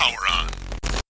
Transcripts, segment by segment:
Power on.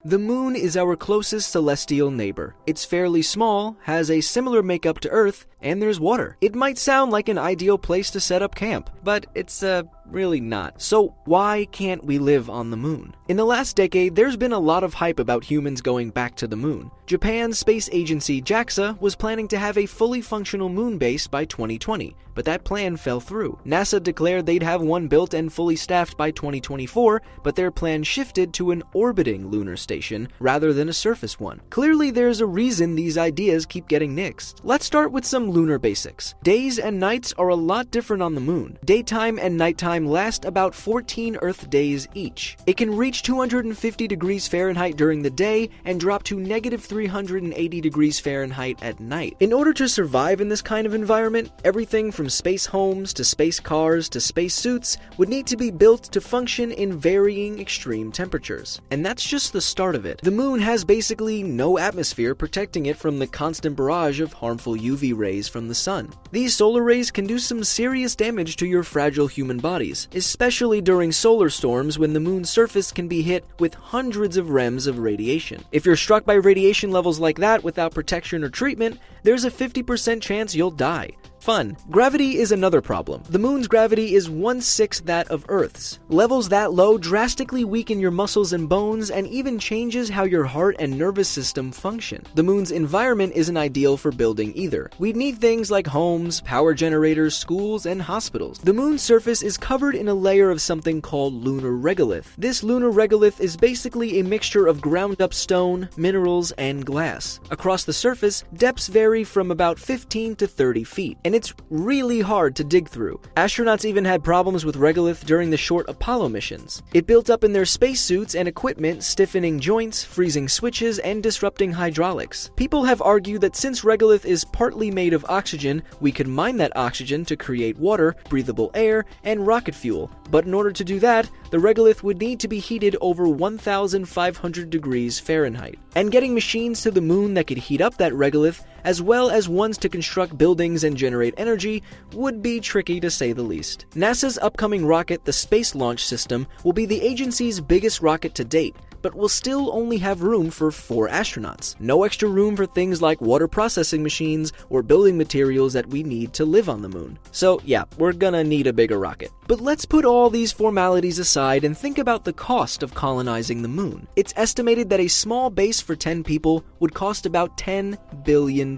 The moon is our closest celestial neighbor. It's fairly small, has a similar makeup to Earth, and there's water. It might sound like an ideal place to set up camp, but it's really not. So why can't we live on the moon? In the last decade, there's been a lot of hype about humans going back to the moon. Japan's space agency JAXA was planning to have a fully functional moon base by 2020, but that plan fell through. NASA declared they'd have one built and fully staffed by 2024, but their plan shifted to an orbiting lunar station rather than a surface one. Clearly, there's a reason these ideas keep getting nixed. Let's start with some lunar basics. Days and nights are a lot different on the moon. Daytime and nighttime last about 14 Earth days each. It can reach 250 degrees Fahrenheit during the day and drop to negative 380 degrees Fahrenheit at night. In order to survive in this kind of environment, everything from space homes to space cars to space suits would need to be built to function in varying extreme temperatures. And that's just the start of it. The moon has basically no atmosphere protecting it from the constant barrage of harmful UV rays from the sun. These solar rays can do some serious damage to your fragile human bodies, especially during solar storms when the moon's surface can be hit with hundreds of rems of radiation. If you're struck by radiation levels like that without protection or treatment, there's a 50% chance you'll die. Fun. Gravity is another problem. The moon's gravity is 1/6 that of Earth's. Levels that low drastically weaken your muscles and bones and even changes how your heart and nervous system function. The moon's environment isn't ideal for building either. We'd need things like homes, power generators, schools, and hospitals. The moon's surface is covered in a layer of something called lunar regolith. This lunar regolith is basically a mixture of ground-up stone, minerals, and glass. Across the surface, depths vary from about 15 to 30 feet, and it's really hard to dig through. Astronauts even had problems with regolith during the short Apollo missions. It built up in their spacesuits and equipment, stiffening joints, freezing switches, and disrupting hydraulics. People have argued that since regolith is partly made of oxygen, we could mine that oxygen to create water, breathable air, and rocket fuel. But in order to do that, the regolith would need to be heated over 1,500 degrees Fahrenheit. And getting machines to the moon that could heat up that regolith, as well as ones to construct buildings and generate energy, would be tricky to say the least. NASA's upcoming rocket, the Space Launch System, will be the agency's biggest rocket to date, but will still only have room for 4 astronauts. No extra room for things like water processing machines or building materials that we need to live on the moon. So yeah, we're gonna need a bigger rocket. But let's put all these formalities aside and think about the cost of colonizing the moon. It's estimated that a small base for 10 people would cost about $10 billion.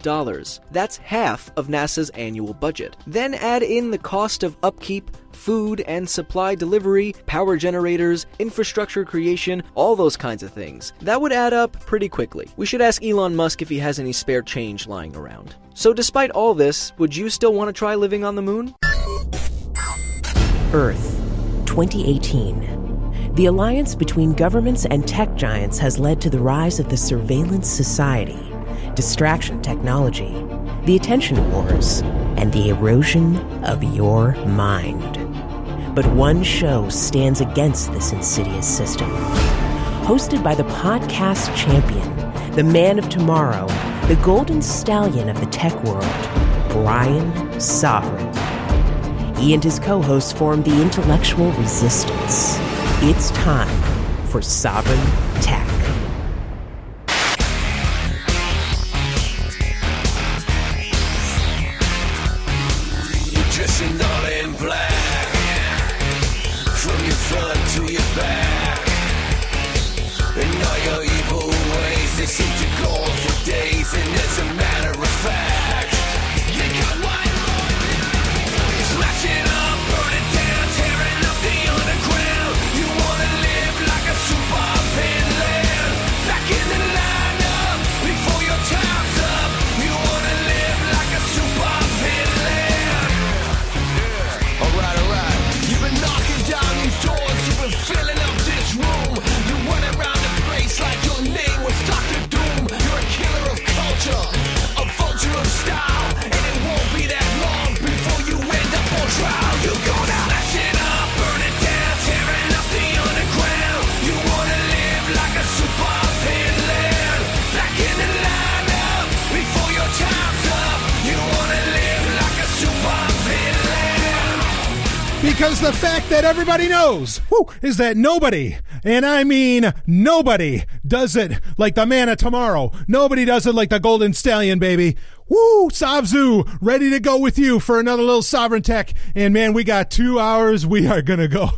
That's half of NASA's annual budget. Then add in the cost of upkeep, food and supply delivery, power generators, infrastructure creation, all those kinds of things. That would add up pretty quickly. We should ask Elon Musk if he has any spare change lying around. So despite all this, would you still want to try living on the moon? Earth, 2018. The alliance between governments and tech giants has led to the rise of the surveillance society, distraction technology, the attention wars, and the erosion of your mind. But one show stands against this insidious system. Hosted by the podcast champion, the man of tomorrow, the golden stallion of the tech world, Brian Sovryn. He and his co-hosts formed the intellectual resistance. It's time for Sovereign Tech. Dressing all in black, from your front to your back, and all your evil ways, they seem to go on for days, and as a matter of fact, you got one more. Smash it up, burn it down, tearing up the underground. You wanna live like a super villain, back in the lineup, before your time's up. You wanna live like a super villain. Alright. You've been knocking down these doors, you've been filling up this room. You went around the place like your name was Dr. Doom. You're a killer of because the fact that everybody knows is that nobody, and I mean nobody, does it like the man of tomorrow. Nobody does it like the Golden Stallion, baby. Woo, Savzu, ready to go with you for another little Sovryn Tech. And man, we got 2 hours. We are going to go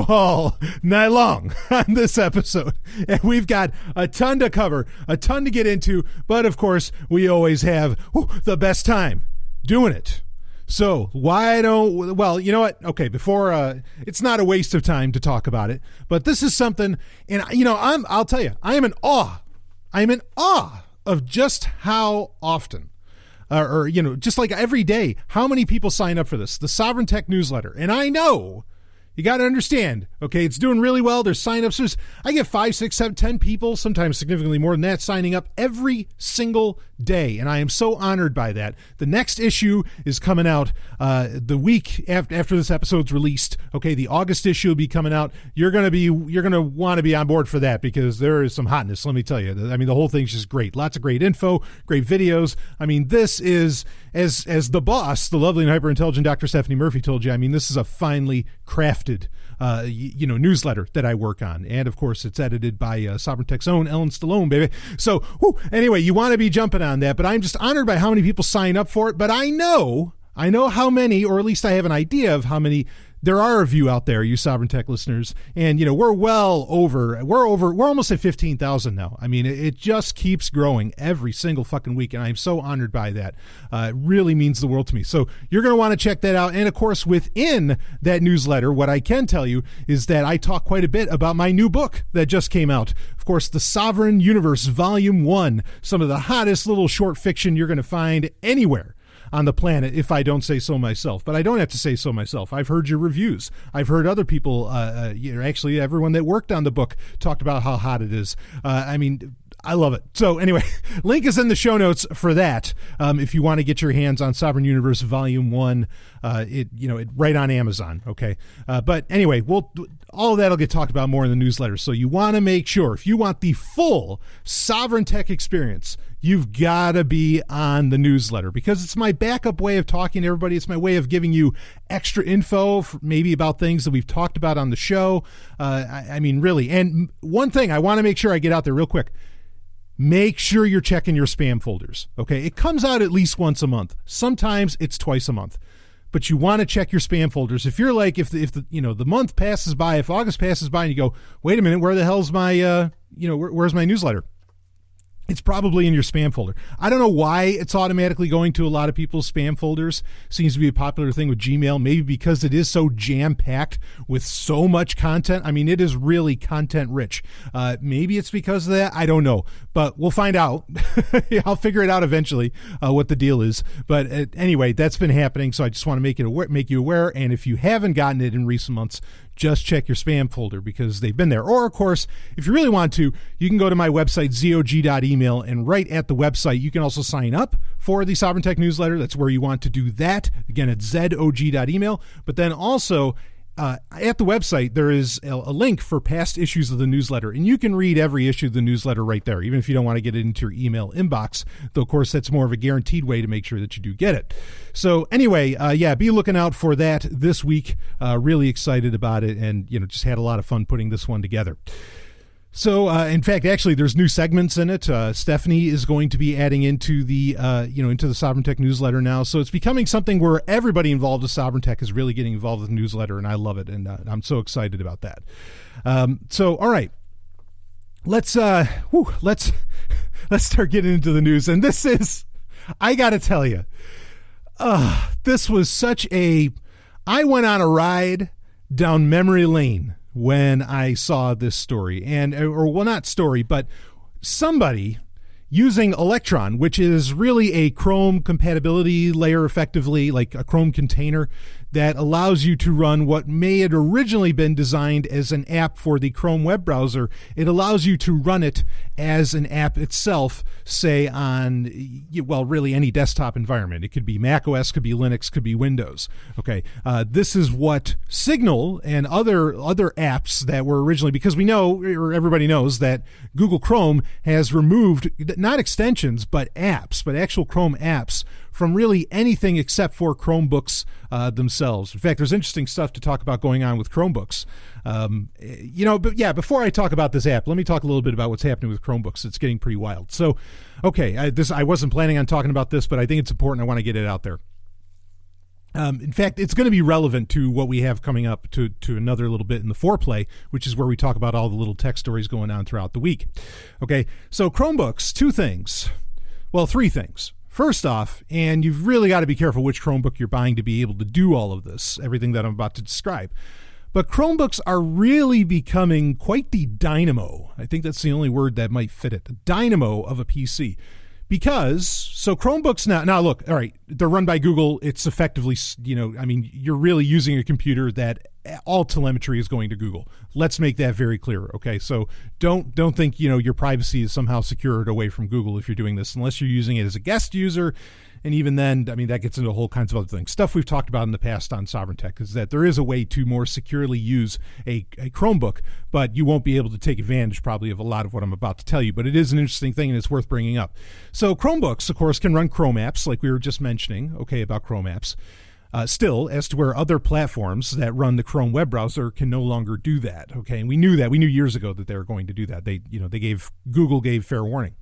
all night long on this episode. And we've got a ton to cover, a ton to get into. But of course, we always have the best time doing it. So well, you know what? Okay, before, it's not a waste of time to talk about it, but this is something, and I'll tell you, I am in awe of just how often, just like every day, how many people sign up for this, the Sovryn Tech newsletter. And I know, you got to understand, okay, it's doing really well. There's signups. I get 5, 6, 7, 10 people, sometimes significantly more than that, signing up every single day. And I am so honored by that. The next issue is coming out the week after this episode's released. Okay, the August issue will be coming out. You're going to want to be on board for that because there is some hotness, let me tell you. I mean, the whole thing's just great. Lots of great info, great videos. I mean, this is, as the boss, the lovely and hyper-intelligent Dr. Stephanie Murphy told you, I mean, this is a finely crafted newsletter that I work on. And of course, it's edited by Sovryn Tech's own Ellen Stallone, baby. So anyway, you want to be jumping on that, but I'm just honored by how many people sign up for it. But I know how many, or at least I have an idea of how many there are of you out there, you Sovryn Tech listeners. And, we're almost at 15,000 now. I mean, it just keeps growing every single fucking week. And I'm so honored by that. It really means the world to me. So you're going to want to check that out. And of course, within that newsletter, what I can tell you is that I talk quite a bit about my new book that just came out. Of course, The Sovryn Universe, Volume 1, some of the hottest little short fiction you're going to find anywhere on the planet, if I don't say so myself. But I don't have to say so myself. I've heard your reviews. I've heard other people, actually everyone that worked on the book talked about how hot it is. I mean, I love it. So anyway, link is in the show notes for that. If you want to get your hands on Sovryn Universe Volume 1, it right on Amazon. Okay. But anyway, all of that will get talked about more in the newsletter. So you want to make sure, if you want the full Sovryn Tech experience, you've got to be on the newsletter because it's my backup way of talking to everybody. It's my way of giving you extra info, maybe about things that we've talked about on the show. I mean, really. And one thing I want to make sure I get out there real quick. Make sure you're checking your spam folders. Okay. It comes out at least once a month. Sometimes it's twice a month. But you want to check your spam folders. If you're like, if the month passes by, if August passes by and you go, wait a minute, where the hell's my, where's my newsletter? It's probably in your spam folder. I don't know why it's automatically going to a lot of people's spam folders. Seems to be a popular thing with Gmail, maybe because it is so jam-packed with so much content. I mean, it is really content-rich. Maybe it's because of that. I don't know. But we'll find out. I'll figure it out eventually what the deal is. But anyway, that's been happening, so I just want to make you aware. And if you haven't gotten it in recent months, just check your spam folder because they've been there. Or, of course, if you really want to, you can go to my website, zog.email, and right at the website, you can also sign up for the Sovryn Tech newsletter. That's where you want to do that. Again, it's zog.email. But then also, at the website, there is a link for past issues of the newsletter, and you can read every issue of the newsletter right there, even if you don't want to get it into your email inbox, though, of course, that's more of a guaranteed way to make sure that you do get it. So anyway, be looking out for that this week. Really excited about it, and, just had a lot of fun putting this one together. So, in fact, actually, there's new segments in it. Stephanie is going to be adding into the, into the Sovryn Tech newsletter now. So it's becoming something where everybody involved with Sovryn Tech is really getting involved with the newsletter, and I love it, and I'm so excited about that. All right, let's start getting into the news. And this is, I got to tell you, this was I went on a ride down memory lane when I saw this story, not story, but somebody using Electron, which is really a Chrome compatibility layer, effectively like a Chrome container that allows you to run what may have originally been designed as an app for the Chrome web browser. It allows you to run it as an app itself, say on, really any desktop environment. It could be Mac OS, could be Linux, could be Windows. Okay, this is what Signal and other apps that were originally, because we know, or everybody knows, that Google Chrome has removed not extensions but apps, but actual Chrome apps from really anything except for Chromebooks themselves. In fact, there's interesting stuff to talk about going on with Chromebooks. But yeah, before I talk about this app, let me talk a little bit about what's happening with Chromebooks. It's getting pretty wild. So, okay, I wasn't planning on talking about this, but I think it's important. I want to get it out there. In fact, it's going to be relevant to what we have coming up to another little bit in the Foreplay, which is where we talk about all the little tech stories going on throughout the week. Okay, so Chromebooks, three things. First off, and you've really got to be careful which Chromebook you're buying to be able to do all of this, everything that I'm about to describe. But Chromebooks are really becoming quite the dynamo. I think that's the only word that might fit it. The dynamo of a PC. So Chromebooks now look, all right, they're run by Google. It's effectively, you're really using a computer that all telemetry is going to Google. Let's make that very clear, okay? So don't think, your privacy is somehow secured away from Google if you're doing this, unless you're using it as a guest user. And even then, that gets into whole kinds of other things. Stuff we've talked about in the past on Sovryn Tech is that there is a way to more securely use a Chromebook, but you won't be able to take advantage probably of a lot of what I'm about to tell you. But it is an interesting thing, and it's worth bringing up. So Chromebooks, of course, can run Chrome apps, like we were just mentioning, okay, about Chrome apps. Still, as to where other platforms that run the Chrome web browser can no longer do that, okay? And we knew that. We knew years ago that they were going to do that. Google gave fair warning.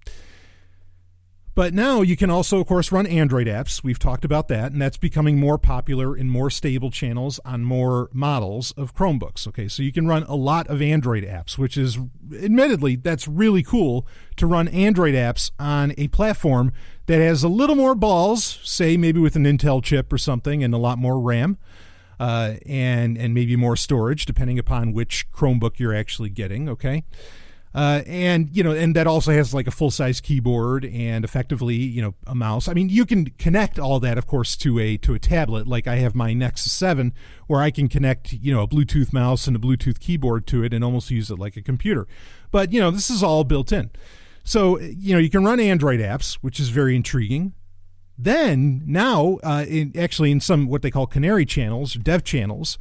But now you can also, of course, run Android apps. We've talked about that, and that's becoming more popular in more stable channels on more models of Chromebooks. Okay, so you can run a lot of Android apps, which is, admittedly, that's really cool to run Android apps on a platform that has a little more balls, say maybe with an Intel chip or something, and a lot more RAM, and maybe more storage, depending upon which Chromebook you're actually getting, okay? And that also has like a full-size keyboard and effectively, a mouse. You can connect all that, of course, to a tablet. Like I have my Nexus 7, where I can connect, a Bluetooth mouse and a Bluetooth keyboard to it and almost use it like a computer. But, this is all built in. So, you can run Android apps, which is very intriguing. Then now, in some what they call canary channels, or dev channels,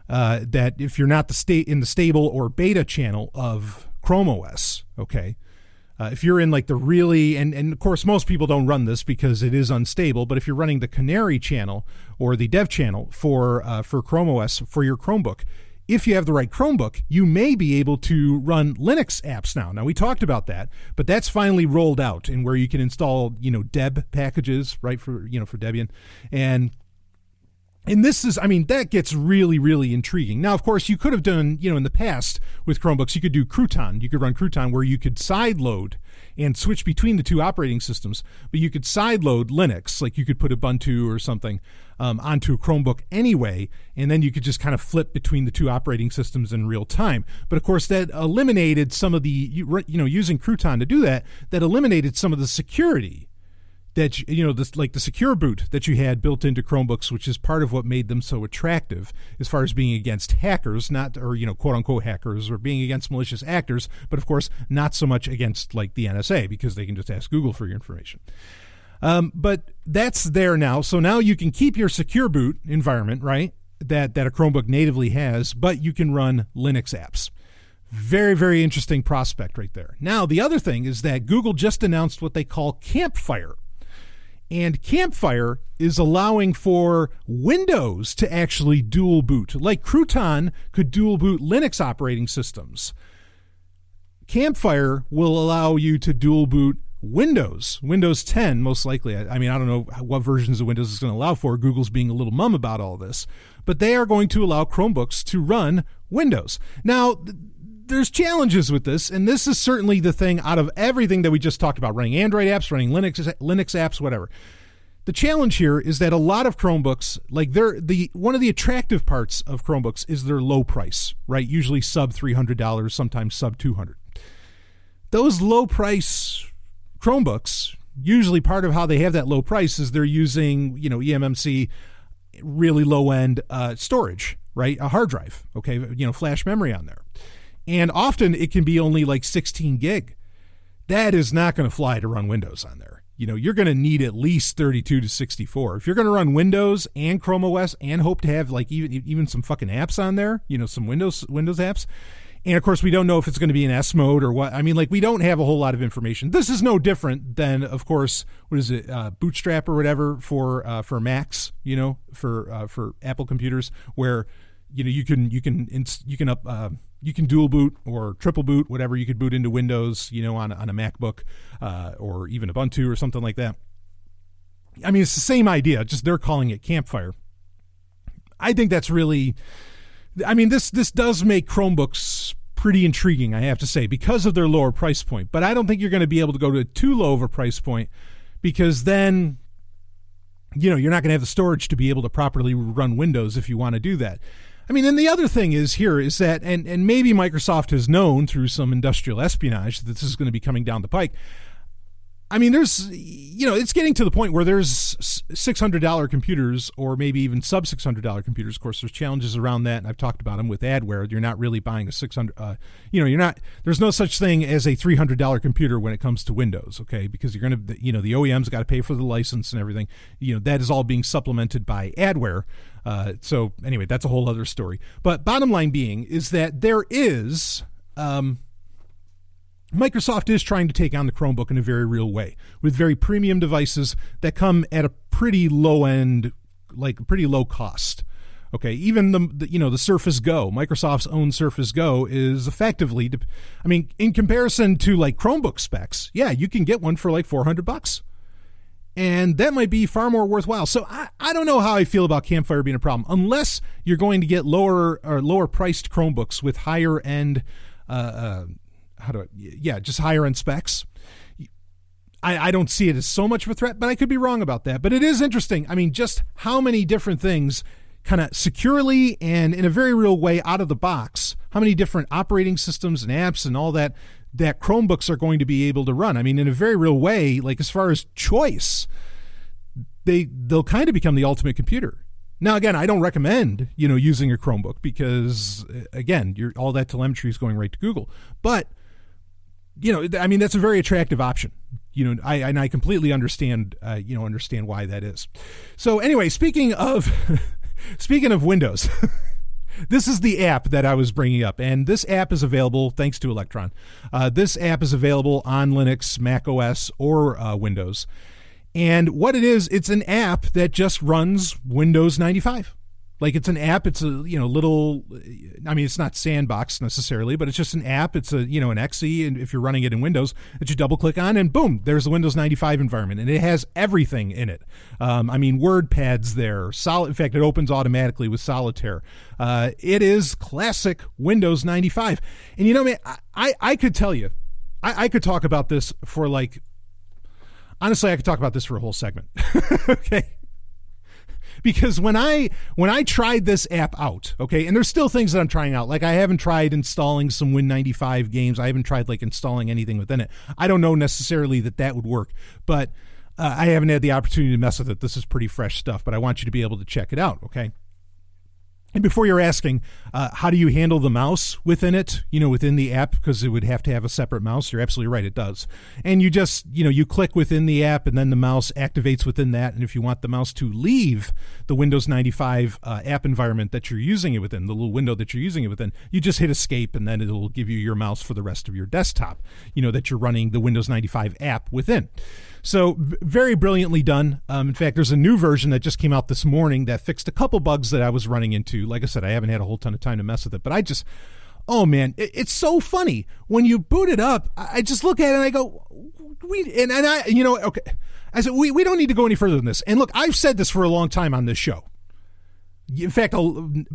that if you're not in the stable or beta channel of Chrome OS, okay, if you're in like the really, and of course most people don't run this because it is unstable, but if you're running the canary channel or the dev channel for Chrome OS for your Chromebook, if you have the right Chromebook, you may be able to run Linux apps now. Now, we talked about that, but that's finally rolled out, and where you can install, deb packages, right, for Debian. And this is, that gets really, really intriguing. Now, of course, you could have done, in the past with Chromebooks, you could do Crouton. You could run Crouton where you could sideload and switch between the two operating systems, but you could sideload Linux, like you could put Ubuntu or something onto a Chromebook anyway, and then you could just kind of flip between the two operating systems in real time. But of course, that eliminated some of the, using Crouton to do that, that eliminated some of the security that, the secure boot that you had built into Chromebooks, which is part of what made them so attractive as far as being against hackers, quote unquote hackers, or being against malicious actors, but of course not so much against like the NSA, because they can just ask Google for your information. But that's there now. So now you can keep your secure boot environment, right, that a Chromebook natively has, but you can run Linux apps. Very, very interesting prospect right there. Now, the other thing is that Google just announced what they call Campfire. And Campfire is allowing for Windows to actually dual boot. Like Crouton could dual boot Linux operating systems. Campfire will allow you to dual boot Windows 10, most likely. I don't know what versions of Windows is going to allow for. Google's being a little mum about all this. But they are going to allow Chromebooks to run Windows. Now, there's challenges with this, and this is certainly the thing out of everything that we just talked about, running Android apps, running Linux apps, whatever. The challenge here is that a lot of Chromebooks, one of the attractive parts of Chromebooks is their low price, right? Usually sub $300, sometimes sub $200. Those low price Chromebooks, usually part of how they have that low price is they're using, eMMC, really low end storage, right? A hard drive, okay, flash memory on there. And often it can be only like 16 gig. That is not going to fly to run Windows on there. You're going to need at least 32 to 64. If you're going to run Windows and Chrome OS and hope to have like even some fucking apps on there, some Windows apps, And of course, we don't know if it's going to be an S mode or what. I mean, like, we don't have a whole lot of information. This is no different than, of course, what is it, Bootstrap or whatever for Macs, you know, for Apple computers, where, you know, you can dual boot or triple boot, whatever. You could boot into Windows, you know, on a MacBook or even Ubuntu or something like that. I mean, it's the same idea, just they're calling it Campfire. I think that's really, I mean, this does make Chromebooks pretty intriguing, I have to say, because of their lower price point. But I don't think you're going to be able to go to too low of a price point, because then, you know, you're not going to have the storage to be able to properly run Windows if you want to do that. I mean, and the other thing is that, and maybe Microsoft has known through some industrial espionage that this is going to be coming down the pike. I mean, there's, you know, it's getting to the point where there's $600 computers, or maybe even sub $600 computers. Of course, there's challenges around that, and I've talked about them with adware. You're not really buying a $600, you know, there's no such thing as a $300 computer when it comes to Windows, okay? Because you're going to, you know, the OEM's got to pay for the license and everything. You know, that is all being supplemented by adware. So anyway, that's a whole other story. But bottom line being is that there is, Microsoft is trying to take on the Chromebook in a very real way, with very premium devices that come at a pretty low end, like pretty low cost. Okay, even the Surface Go, Microsoft's own Surface Go, is effectively, I mean, in comparison to like Chromebook specs, yeah, you can get one for like $400, and that might be far more worthwhile. So I don't know how I feel about Campfire being a problem, unless you're going to get lower priced Chromebooks with higher end. Just higher end specs. I don't see it as so much of a threat, but I could be wrong about that. But it is interesting. I mean, just how many different things kind of securely and in a very real way out of the box, how many different operating systems and apps and all that Chromebooks are going to be able to run. I mean, in a very real way, like as far as choice, they'll kind of become the ultimate computer. Now, again, I don't recommend, you know, using a Chromebook because, again, all that telemetry is going right to Google. But, you know, I mean, that's a very attractive option. You know, I completely understand why that is. So anyway, speaking of Windows, this is the app that I was bringing up, and this app is available thanks to Electron. This app is available on Linux, Mac OS, or Windows. And what it is, it's an app that just runs Windows 95. Like, it's an app, it's a, you know, little, I mean, it's not Sandbox necessarily, but it's just an app. It's a, you know, an exe, and if you're running it in Windows, that you double click on, and boom, there's the Windows 95 environment, and it has everything in it. I mean, WordPad's there. In fact, it opens automatically with Solitaire. It is classic Windows 95. And you know, man, I could tell you, I could talk about this for like, honestly, I could talk about this for a whole segment. Okay. Because when I tried this app out, okay, and there's still things that I'm trying out. Like, I haven't tried installing some Win95 games. I haven't tried like installing anything within it. I don't know necessarily that would work, but I haven't had the opportunity to mess with it. This is pretty fresh stuff, but I want you to be able to check it out, okay? And before you're asking, how do you handle the mouse within it, you know, within the app, because it would have to have a separate mouse. You're absolutely right, it does. And you just, you know, you click within the app, and then the mouse activates within that. And if you want the mouse to leave the Windows 95 app environment that you're using it within, the little window that you're using it within, you just hit escape, and then it'll give you your mouse for the rest of your desktop, you know, that you're running the Windows 95 app within. So very brilliantly done. In fact, there's a new version that just came out this morning that fixed a couple bugs that I was running into. Like I said, I haven't had a whole ton of time to mess with it, but oh man, it's so funny. When you boot it up, I just look at it and I go, okay. I said, we don't need to go any further than this. And look, I've said this for a long time on this show. In fact,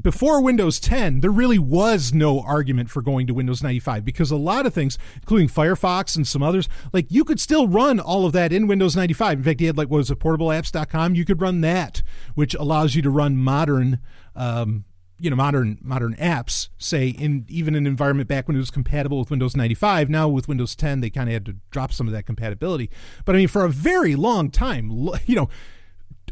before Windows 10, there really was no argument for going to Windows 95, because a lot of things, including Firefox and some others, like, you could still run all of that in Windows 95. In fact, he had, like, what was it, portableapps.com? You could run that, which allows you to run modern apps, say, in even an environment back when it was compatible with Windows 95. Now with Windows 10, they kind of had to drop some of that compatibility. But I mean, for a very long time, you know,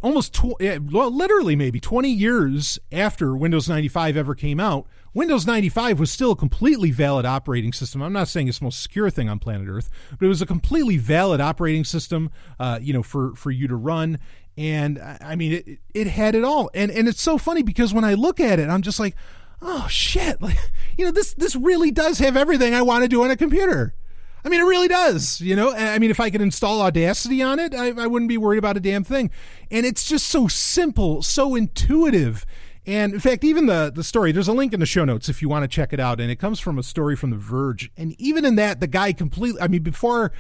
literally maybe 20 years after Windows 95 ever came out, Windows 95 was still a completely valid operating system. I'm not saying it's the most secure thing on planet Earth, but it was a completely valid operating system, for you to run. And I mean, it had it all. And it's so funny because when I look at it, I'm just like, oh shit, like, this really does have everything I want to do on a computer. I mean, it really does, I mean, if I could install Audacity on it, I wouldn't be worried about a damn thing. And it's just so simple, so intuitive. And in fact, even the story, there's a link in the show notes if you want to check it out. And it comes from a story from The Verge. And even in that, the guy before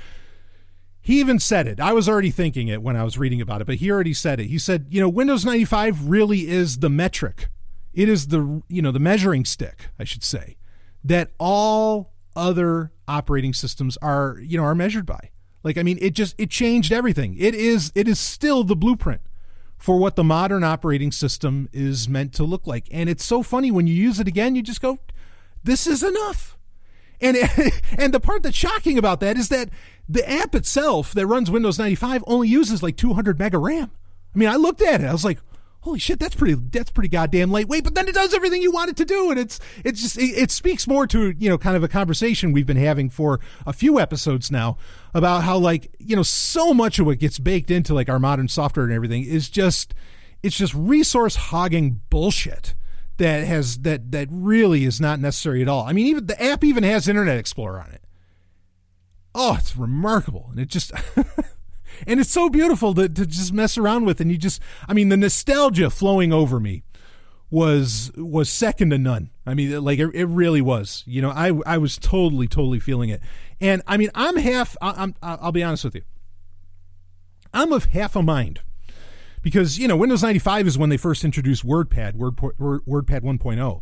he even said it, I was already thinking it when I was reading about it, but he already said it. He said, Windows 95 really is the metric. It is the measuring stick, I should say, that all other operating systems are measured by. Like, I mean, it changed everything. It is still the blueprint for what the modern operating system is meant to look like. And it's so funny when you use it again, you just go, this is enough. And the part that's shocking about that is that the app itself that runs Windows 95 only uses like 200 mega RAM. I mean, I looked at it, I was like, holy shit, that's pretty goddamn lightweight, but then it does everything you want it to do. And it speaks more to, kind of a conversation we've been having for a few episodes now about how, like, so much of what gets baked into like our modern software and everything is just resource hogging bullshit that really is not necessary at all. I mean, even the app even has Internet Explorer on it. Oh, it's remarkable. And it just, and it's so beautiful to just mess around with. And the nostalgia flowing over me was second to none. I mean, like it really was, I was totally feeling it. And I mean, I'll be honest with you. I'm of half a mind because, Windows 95 is when they first introduced WordPad 1.0.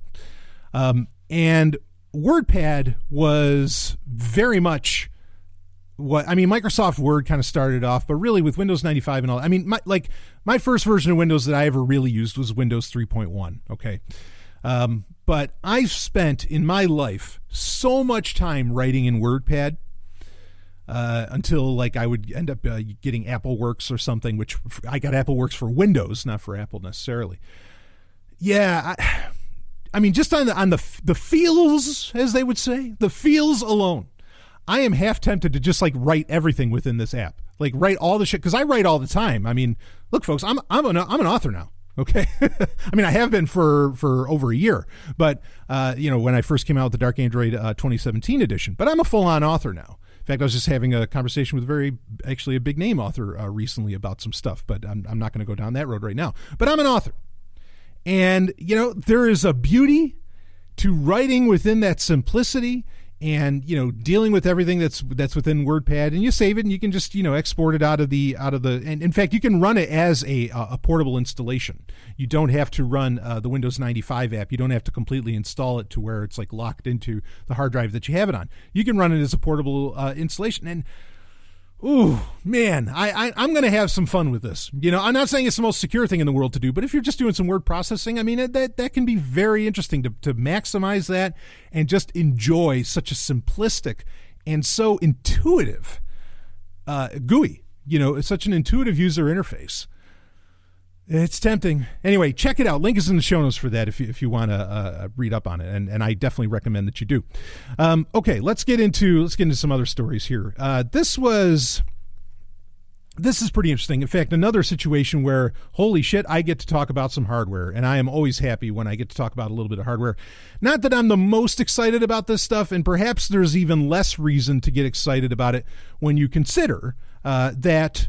And WordPad was very much Microsoft Word kind of started off, but really with Windows 95 and all. I mean, my first version of Windows that I ever really used was Windows 3.1. Okay. But I've spent in my life so much time writing in WordPad until like I would end up getting AppleWorks or something, which I got AppleWorks for Windows, not for Apple necessarily. Yeah. I mean, just on the feels, as they would say, the feels alone, I am half tempted to just like write everything within this app, like write all the shit. Cause I write all the time. I mean, look folks, I'm an author now. Okay. I mean, I have been for over a year, but when I first came out with the Dark Android 2017 edition, but I'm a full on author now. In fact, I was just having a conversation with a big name author recently about some stuff, but I'm not going to go down that road right now, but I'm an author. And, there is a beauty to writing within that simplicity and, dealing with everything that's within WordPad, and you save it and you can just, export it out of the, and in fact, you can run it as a portable installation. You don't have to run the Windows 95 app. You don't have to completely install it to where it's like locked into the hard drive that you have it on. You can run it as a portable installation. And ooh, man, I'm going to have some fun with this. I'm not saying it's the most secure thing in the world to do, but if you're just doing some word processing, I mean, that can be very interesting to maximize that and just enjoy such a simplistic and so intuitive GUI. It's such an intuitive user interface. It's tempting. Anyway, check it out. Link is in the show notes for that if you want to read up on it, and I definitely recommend that you do. Okay, let's get into some other stories here. This is pretty interesting. In fact, another situation where, holy shit, I get to talk about some hardware, and I am always happy when I get to talk about a little bit of hardware. Not that I'm the most excited about this stuff, and perhaps there's even less reason to get excited about it when you consider that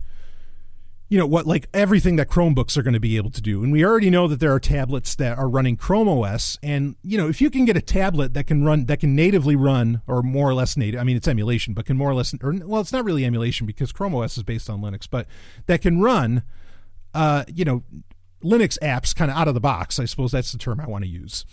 what everything that Chromebooks are going to be able to do. And we already know that there are tablets that are running Chrome OS. And, if you can get a tablet that can natively run, or more or less native, I mean, it's emulation, but can more or less, it's not really emulation because Chrome OS is based on Linux, but that can run, Linux apps kind of out of the box. I suppose that's the term I want to use.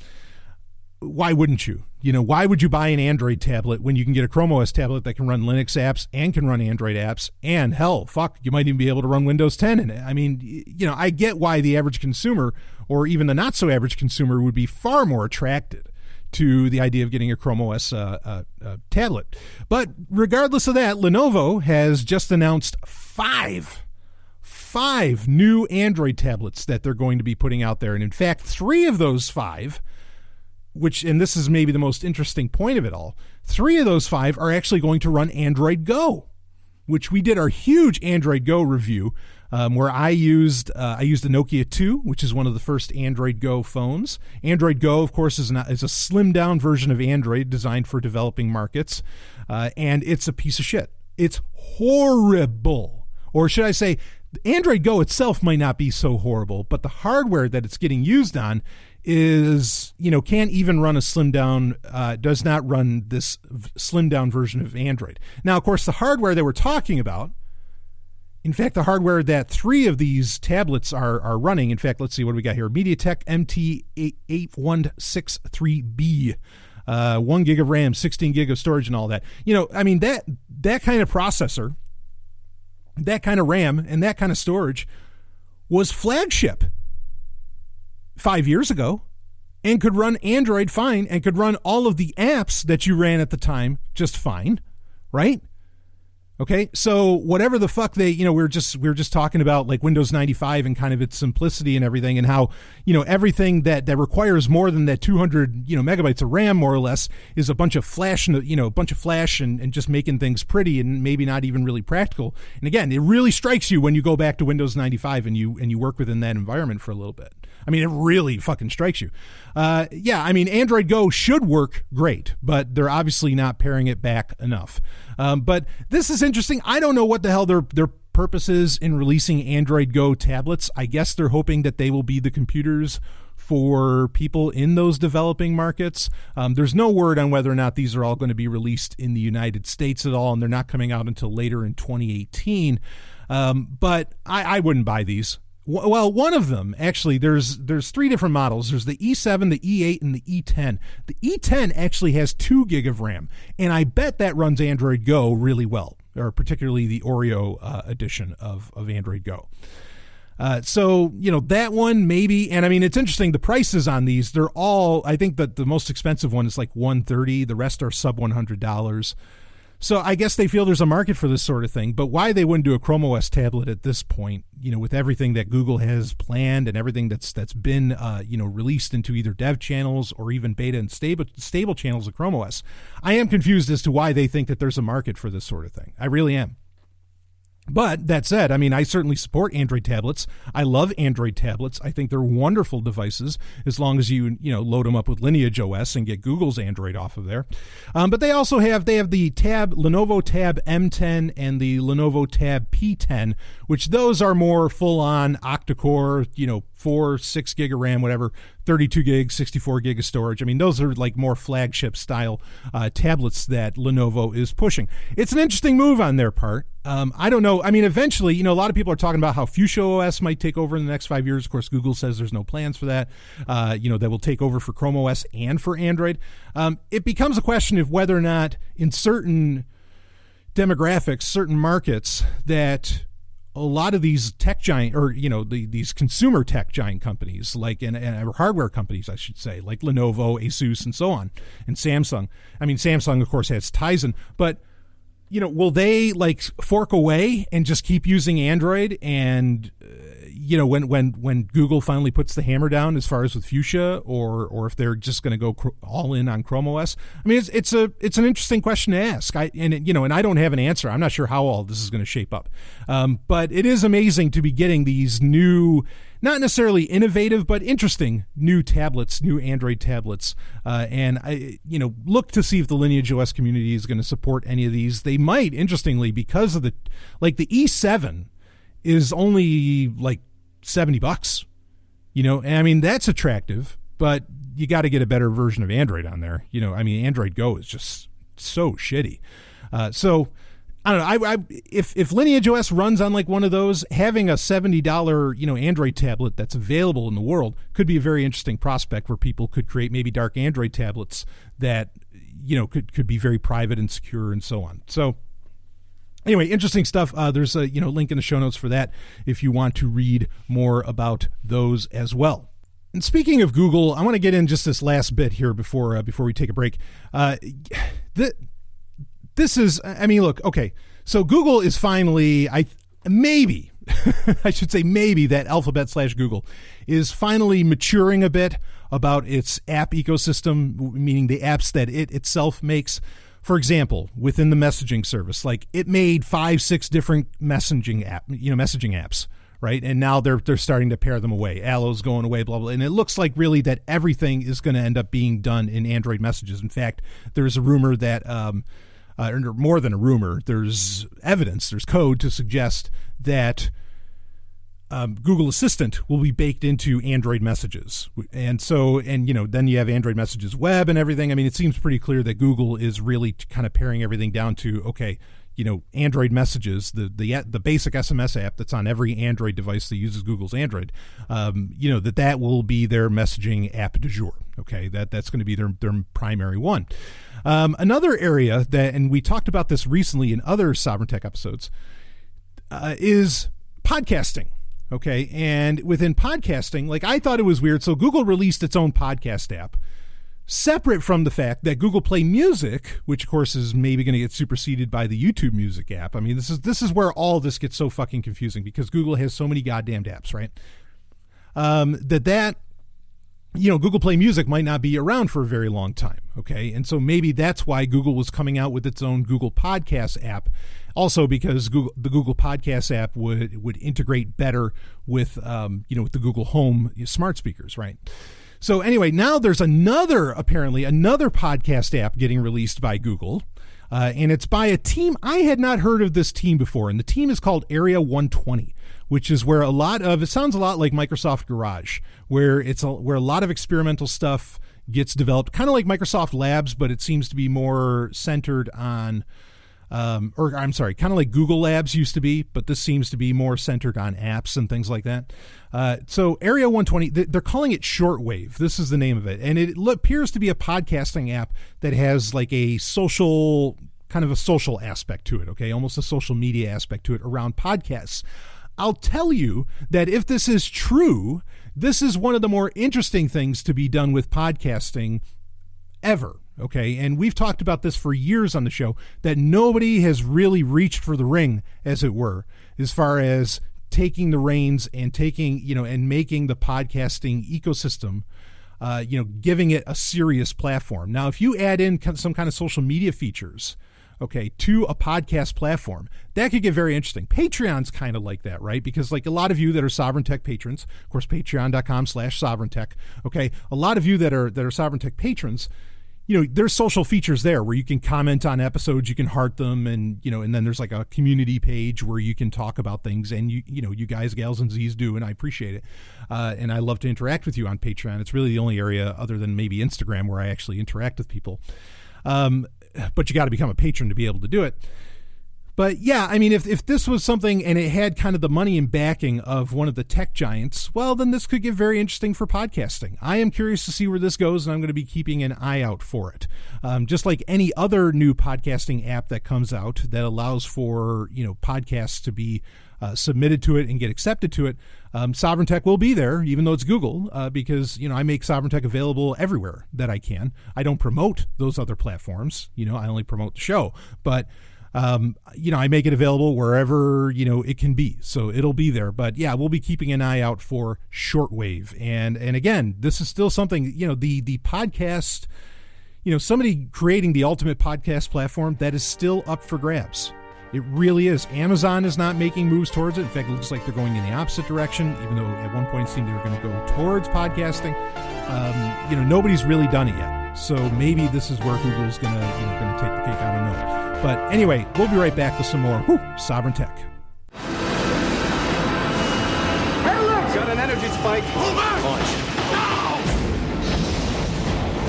Why wouldn't you? Why would you buy an Android tablet when you can get a Chrome OS tablet that can run Linux apps and can run Android apps? And hell, you might even be able to run Windows 10 in it. I mean, I get why the average consumer, or even the not so average consumer, would be far more attracted to the idea of getting a Chrome OS tablet. But regardless of that, Lenovo has just announced five new Android tablets that they're going to be putting out there. And in fact, 3 of those 5, and this is maybe the most interesting point of it all, 3 of those 5 are actually going to run Android Go. which we did our huge Android Go review, where I used the Nokia 2, which is one of the first Android Go phones. Android Go, of course, is a slimmed down version of Android designed for developing markets, and it's a piece of shit. It's horrible. Or should I say, Android Go itself might not be so horrible, but the hardware that it's getting used on is, can't even run a slimmed down, does not run this slimmed down version of Android. Now, of course, the hardware that we're talking about, in fact, the hardware that 3 of these tablets are running, in fact, let's see what we got here. MediaTek MT8163B, 1 gig of RAM, 16 gig of storage and all that. That kind of processor, that kind of RAM, and that kind of storage was flagship 5 years ago and could run Android fine and could run all of the apps that you ran at the time just fine, right? Okay, so whatever the fuck we were just talking about, like Windows 95 and kind of its simplicity and everything, and how, everything that requires more than that 200, megabytes of RAM, more or less, is a bunch of flash, and just making things pretty and maybe not even really practical. And again, it really strikes you when you go back to Windows 95 and you work within that environment for a little bit. I mean, it really fucking strikes you. Android Go should work great, but they're obviously not paring it back enough. But this is interesting. I don't know what the hell their purpose is in releasing Android Go tablets. I guess they're hoping that they will be the computers for people in those developing markets. There's no word on whether or not these are all going to be released in the United States at all, and they're not coming out until later in 2018. But I wouldn't buy these. Well, one of them, actually, there's 3 different models. There's the E7, the E8, and the E10. The E10 actually has 2 gig of RAM, and I bet that runs Android Go really well, or particularly the Oreo edition of Android Go. That one maybe, and I mean, it's interesting, the prices on these, they're all, I think that the most expensive one is like $130, the rest are sub $100. So I guess they feel there's a market for this sort of thing, but why they wouldn't do a Chrome OS tablet at this point, with everything that Google has planned and everything that's been, released into either dev channels or even beta and stable channels of Chrome OS. I am confused as to why they think that there's a market for this sort of thing. I really am. But that said, I mean, I certainly support Android tablets. I love Android tablets. I think they're wonderful devices as long as you load them up with Lineage OS and get Google's Android off of there. But they also have the Lenovo Tab M10 and the Lenovo Tab P10, which those are more full-on octa-core, 6 gig of RAM, whatever, 32 gig, 64 gig of storage. I mean, those are like more flagship style tablets that Lenovo is pushing. It's an interesting move on their part. I don't know. I mean, eventually, a lot of people are talking about how Fuchsia OS might take over in the next 5 years. Of course, Google says there's no plans for that. That will take over for Chrome OS and for Android. It becomes a question of whether or not in certain demographics, certain markets, that a lot of these tech giant, or these consumer tech giant companies, like and hardware companies, I should say, like Lenovo, Asus, and so on, and Samsung. I mean, Samsung, of course, has Tizen, but will they like fork away and just keep using Android? And when Google finally puts the hammer down as far as with Fuchsia, or if they're just going to go all in on Chrome OS. I mean, it's an interesting question to ask. And I don't have an answer. I'm not sure how all this is going to shape up. But it is amazing to be getting these new, not necessarily innovative, but interesting new tablets, new Android tablets. And I look to see if the Lineage OS community is going to support any of these. They might, interestingly, because of the E7 is only like $70, and I mean, that's attractive, but you got to get a better version of Android on there. I mean, Android Go is just so shitty. So I don't know. If Lineage OS runs on like one of those, having a $70, Android tablet that's available in the world could be a very interesting prospect where people could create maybe dark Android tablets that, could be very private and secure and so on. So anyway, interesting stuff. There's a link in the show notes for that if you want to read more about those as well. And speaking of Google, I want to get in just this last bit here before we take a break. This is, I mean, look, okay. So Google is finally, maybe that Alphabet/Google is finally maturing a bit about its app ecosystem, meaning the apps that it itself makes. for example, within the messaging service, like it made 5-6 different messaging apps, right? And now they're starting to pair them away. Allo's going away, blah, blah. And it looks like really that everything is going to end up being done in Android messages. In fact, there's a rumor that, or more than a rumor, there's evidence, there's code to suggest that Google Assistant will be baked into Android messages. And then you have Android messages web and everything. I mean, it seems pretty clear that Google is really kind of paring everything down to, okay, Android messages, the basic SMS app that's on every Android device that uses Google's Android, that will be their messaging app du jour. Okay, that's going to be their primary one. Another area and we talked about this recently in other Sovryn Tech episodes, is podcasting. Okay, and within podcasting, like I thought it was weird. So Google released its own podcast app, separate from the fact that Google Play Music, which of course is maybe going to get superseded by the YouTube Music app. I mean, this is where all this gets so fucking confusing because Google has so many goddamned apps, right? Google Play Music might not be around for a very long time, okay? And so maybe that's why Google was coming out with its own Google Podcast app, also because the Google Podcast app would integrate better with, with the Google Home smart speakers, right? So anyway, now there's another podcast app getting released by Google, and it's by a team. I had not heard of this team before, and the team is called Area 120, which is where it sounds a lot like Microsoft Garage, where a lot of experimental stuff gets developed, kind of like Microsoft Labs, but it seems to be more centered on, kind of like Google Labs used to be, but this seems to be more centered on apps and things like that. So Area 120, they're calling it Shortwave. This is the name of it. And it appears to be a podcasting app that has like a social aspect to it, okay? Almost a social media aspect to it around podcasts. I'll tell you that if this is true, this is one of the more interesting things to be done with podcasting ever. Okay, and we've talked about this for years on the show, that nobody has really reached for the ring, as it were, as far as taking the reins and and making the podcasting ecosystem, giving it a serious platform. Now, if you add in some kind of social media features, okay, to a podcast platform, that could get very interesting. Patreon's kind of like that, right? Because like a lot of you that are Sovryn Tech patrons, of course, patreon.com/SovrynTech, okay, a lot of you that are Sovryn Tech patrons, there's social features there where you can comment on episodes, you can heart them, and and then there's like a community page where you can talk about things, and you guys, gals, and Z's do, and I appreciate it. And I love to interact with you on Patreon. It's really the only area other than maybe Instagram where I actually interact with people. But you got to become a patron to be able to do it. But yeah, I mean, if this was something and it had kind of the money and backing of one of the tech giants, well, then this could get very interesting for podcasting. I am curious to see where this goes, and I'm going to be keeping an eye out for it. Just like any other new podcasting app that comes out that allows for, podcasts to be submitted to it and get accepted to it, Sovryn Tech will be there, even though it's Google, because, I make Sovryn Tech available everywhere that I can. I don't promote those other platforms. I only promote the show. But I make it available wherever, it can be. So it'll be there. But yeah, we'll be keeping an eye out for Shortwave. And again, this is still something, the podcast, somebody creating the ultimate podcast platform, that is still up for grabs. It really is. Amazon is not making moves towards it. In fact, it looks like they're going in the opposite direction, even though at one point it seemed they were going to go towards podcasting. Nobody's really done it yet. So maybe this is where Google's going to take the cake. I don't know. But anyway, we'll be right back with some more Sovryn Tech. Hey, look! Got an energy spike. Pull back! Launch. Now!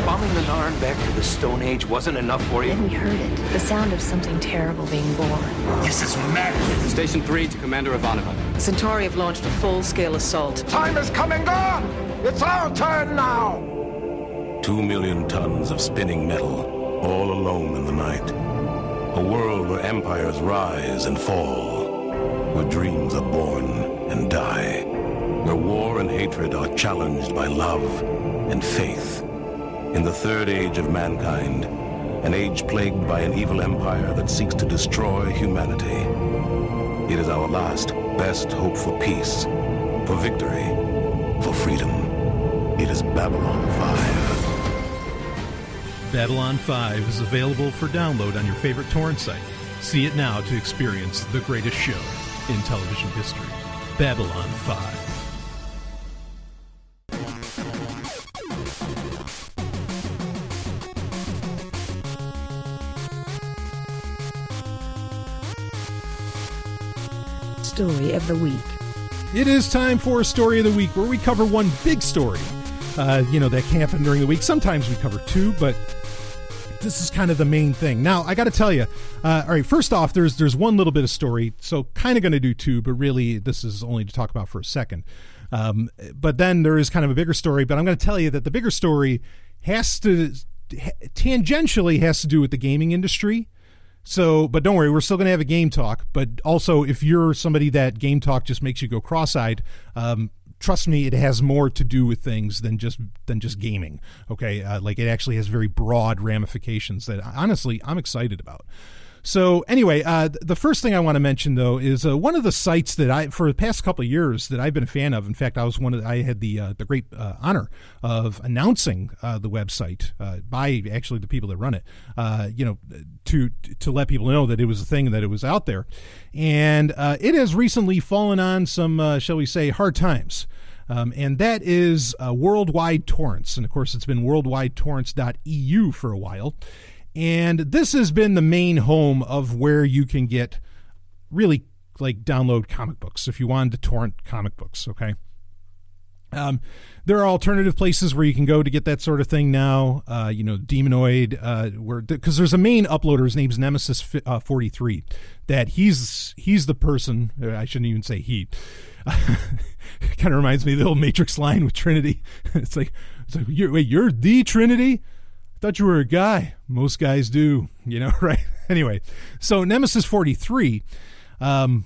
Bombing the Narn back to the Stone Age wasn't enough for you? Then we heard it. The sound of something terrible being born. This is madness. Station 3 to Commander Ivanova. Centauri have launched a full-scale assault. Time is coming on! It's our turn now! 2 million tons of spinning metal, all alone in the night. A world where empires rise and fall, where dreams are born and die, where war and hatred are challenged by love and faith. In the third age of mankind, an age plagued by an evil empire that seeks to destroy humanity. It is our last, best hope for peace, for victory, for freedom. It is Babylon 5. Babylon 5 is available for download on your favorite torrent site. See it now to experience the greatest show in television history. Babylon 5. Story of the week. It is time for Story of the Week, where we cover one big story, that can happen during the week. Sometimes we cover two, but this is kind of the main thing. Now, I got to tell you, all right, first off, there's one little bit of story, so kind of going to do two, but really this is only to talk about for a second. But then there is kind of a bigger story, but I'm going to tell you that the bigger story tangentially has to do with the gaming industry. So, but don't worry, we're still going to have a game talk. But also, if you're somebody that game talk just makes you go cross-eyed, trust me, it has more to do with things than just gaming. Okay, like it actually has very broad ramifications that honestly I'm excited about. So anyway, the first thing I want to mention though is one of the sites that for the past couple of years that I've been a fan of. In fact, I had the great honor of announcing the website by actually the people that run it. To let people know that it was a thing, that it was out there, and it has recently fallen on some shall we say hard times. And that is Worldwide Torrents, and of course it's been worldwidetorrents.eu for a while. And this has been the main home of where you can get really like download comic books if you wanted to torrent comic books, okay? There are alternative places where you can go to get that sort of thing now. Demonoid, because there's a main uploader. His name's Nemesis 43. That he's the person. I shouldn't even say he. It kind of reminds me of the old Matrix line with Trinity. It's like you're the Trinity. Thought you were a guy. Most guys do, right? Anyway, so Nemesis 43, I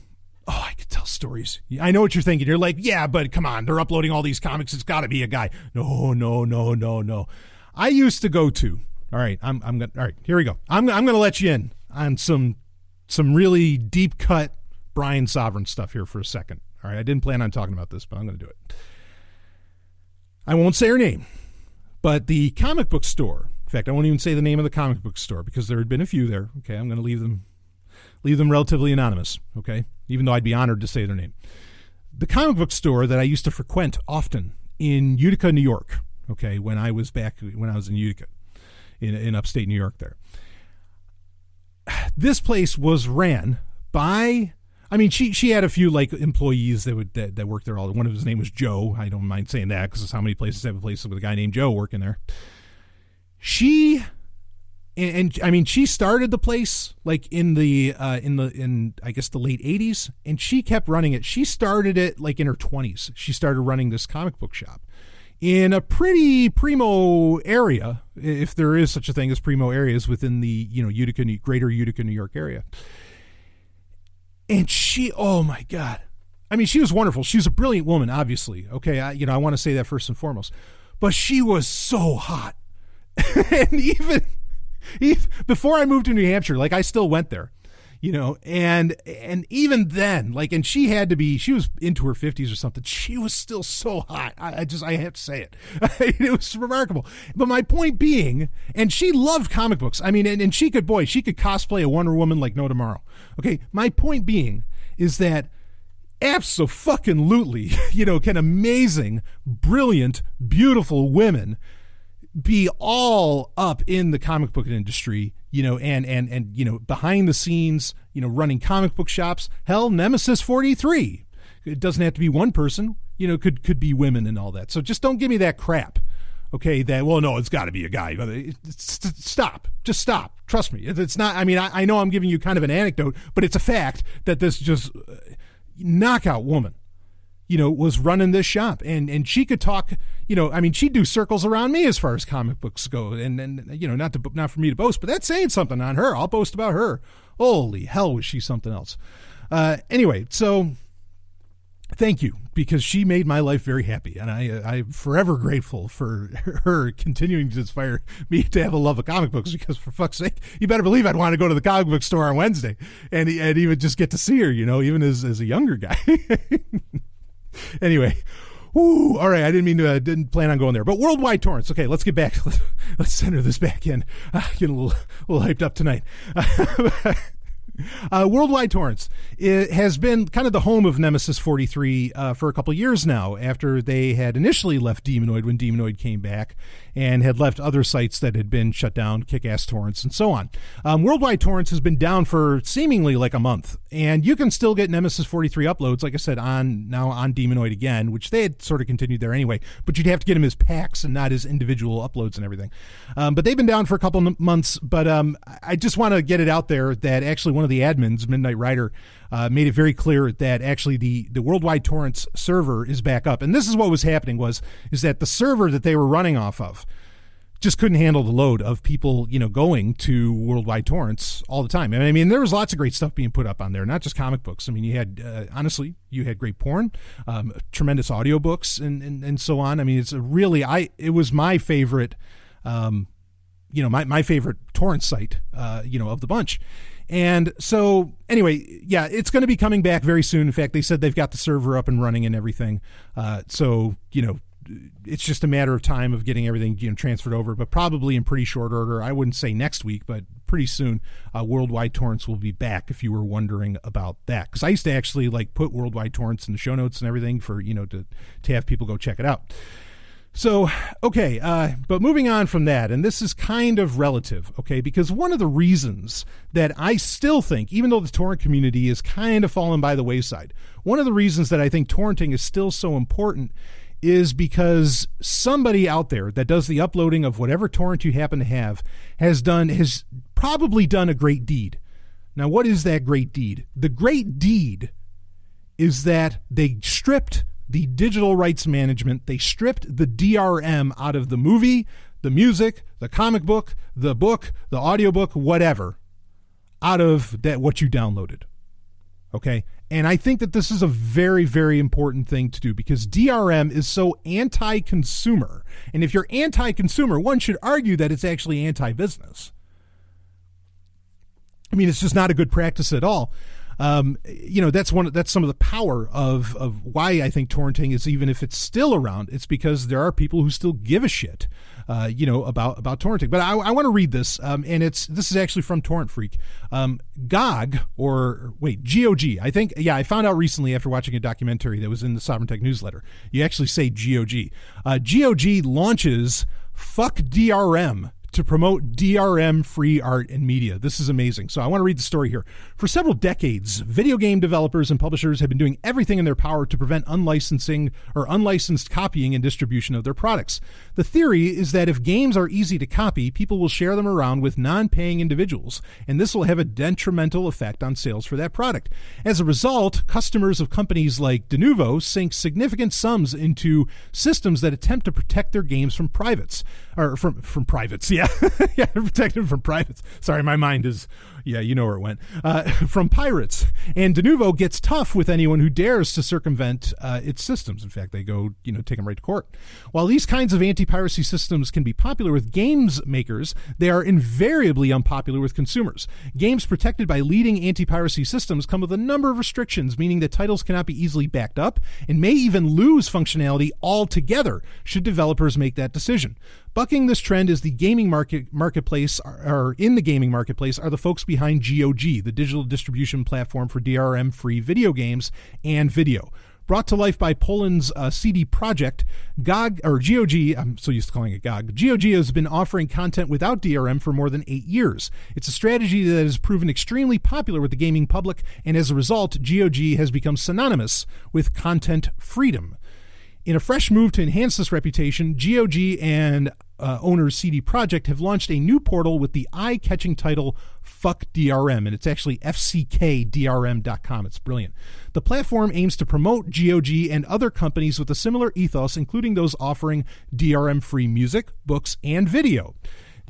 could tell stories. I know what you're thinking. You're like, yeah, but come on, they're uploading all these comics. It's got to be a guy. No. I used to go to. All right, all right, here we go. I'm going to let you in on some really deep cut Brian Sovryn stuff here for a second. All right, I didn't plan on talking about this, but I'm going to do it. I won't say her name, but the comic book store. In fact, I won't even say the name of the comic book store because there had been a few there. Okay, I'm going to leave them relatively anonymous. Okay, even though I'd be honored to say their name. The comic book store that I used to frequent often in Utica, New York. Okay, when I was in Utica, in upstate New York. There, this place was ran by. I mean, she had a few like employees that worked there all. One of his name was Joe. I don't mind saying that because it's how many places have a place with a guy named Joe working there. She started the place like in I guess the late 80s, and she kept running it. She started it like in her 20s. She started running this comic book shop in a pretty primo area, if there is such a thing as primo areas within the greater Utica, New York area. And she, oh my God, I mean, she was wonderful. She was a brilliant woman, obviously. Okay, I want to say that first and foremost, but she was so hot. And even before I moved to New Hampshire, like I still went there, and even then, like, and she was into her 50s or something. She was still so hot. I have to say it. It was remarkable. But my point being, and she loved comic books. I mean, and she could cosplay a Wonder Woman like no tomorrow. Okay. My point being is that abso-fucking-lutely, can amazing, brilliant, beautiful women be all up in the comic book industry, and behind the scenes, running comic book shops. Hell, Nemesis 43. It doesn't have to be one person, could be women and all that. So just don't give me that crap. Okay, it's got to be a guy. Stop. Just stop. Trust me. It's not, I mean, I know I'm giving you kind of an anecdote, but it's a fact that this just knockout woman, was running this shop, and she could talk, she'd do circles around me as far as comic books go, and not for me to boast, but that's saying something on her. I'll boast about her. Holy hell, was she something else. Anyway, so thank you, because she made my life very happy, and I'm forever grateful for her continuing to inspire me to have a love of comic books, because for fuck's sake, you better believe I'd want to go to the comic book store on Wednesday and even just get to see her, even as a younger guy. Anyway, Woo! All right, I didn't plan on going there. But worldwide torrents. Okay, let's get back. Let's center this back in. Getting a little hyped up tonight. Worldwide torrents. It has been kind of the home of Nemesis 43 for a couple of years now, after they had initially left Demonoid when Demonoid came back and had left other sites that had been shut down, Kick-Ass Torrents and so on. Worldwide Torrents has been down for seemingly like a month, and you can still get Nemesis 43 uploads, like I said, on Demonoid again, which they had sort of continued there anyway, but you'd have to get them as packs and not as individual uploads and everything. But they've been down for a couple of months, but I just want to get it out there that actually one of the admins, Midnight Rider, made it very clear that actually the Worldwide Torrents server is back up. And this is what was happening is that the server that they were running off of just couldn't handle the load of people, going to Worldwide Torrents all the time. I mean, there was lots of great stuff being put up on there, not just comic books. I mean, you had, honestly, great porn, tremendous audiobooks and so on. I mean, it's it was my favorite, my favorite torrent site, of the bunch. And so anyway, yeah, it's going to be coming back very soon. In fact, they said they've got the server up and running and everything. So it's just a matter of time of getting everything, transferred over, but probably in pretty short order. I wouldn't say next week, but pretty soon, Worldwide Torrents will be back, if you were wondering about that. Because I used to actually put Worldwide Torrents in the show notes and everything for, to have people go check it out. So, okay, but moving on from that, and this is kind of relative, okay, because one of the reasons that I still think, even though the torrent community is kind of fallen by the wayside, one of the reasons that I think torrenting is still so important is because somebody out there that does the uploading of whatever torrent you happen to have has probably done a great deed. Now, what is that great deed? The great deed is that they stripped the digital rights management. They stripped the DRM out of the movie, the music, the comic book, the audiobook, whatever, out of that what you downloaded. Okay? And I think that this is a very, very important thing to do, because DRM is so anti-consumer. And if you're anti-consumer, one should argue that it's actually anti-business. I mean, it's just not a good practice at all. That's some of the power of why I think torrenting is, even if it's still around, it's because there are people who still give a shit, about torrenting. But I want to read this, and this is actually from Torrent Freak. GOG, I think, I found out recently after watching a documentary that was in the Sovereign Tech newsletter. You actually say GOG. GOG launches Fuck DRM to promote DRM-free art and media. This is amazing. So I want to read the story here. For several decades, video game developers and publishers have been doing everything in their power to prevent unlicensing or unlicensed copying and distribution of their products. The theory is that if games are easy to copy, people will share them around with non-paying individuals, and this will have a detrimental effect on sales for that product. As a result, customers of companies like Denuvo sink significant sums into systems that attempt to protect their games from privates. Or from privates, yeah. Yeah, protected from privates. Sorry, my mind is, you know where it went. From pirates. And Denuvo gets tough with anyone who dares to circumvent its systems. In fact, they go, take them right to court. While these kinds of anti-piracy systems can be popular with games makers, they are invariably unpopular with consumers. Games protected by leading anti-piracy systems come with a number of restrictions, meaning that titles cannot be easily backed up and may even lose functionality altogether should developers make that decision. Bucking this trend is the gaming marketplace, or in the gaming marketplace, are the folks behind GOG, the digital distribution platform for DRM-free video games and video. Brought to life by Poland's CD Projekt, GOG, I'm so used to calling it GOG. GOG has been offering content without DRM for more than 8 years. It's a strategy that has proven extremely popular with the gaming public, and as a result, GOG has become synonymous with content freedom. In a fresh move to enhance this reputation, GOG and owners CD Projekt have launched a new portal with the eye-catching title Fuck DRM, and it's actually FCKDRM.com. It's brilliant. The platform aims to promote GOG and other companies with a similar ethos, including those offering DRM-free music, books, and video.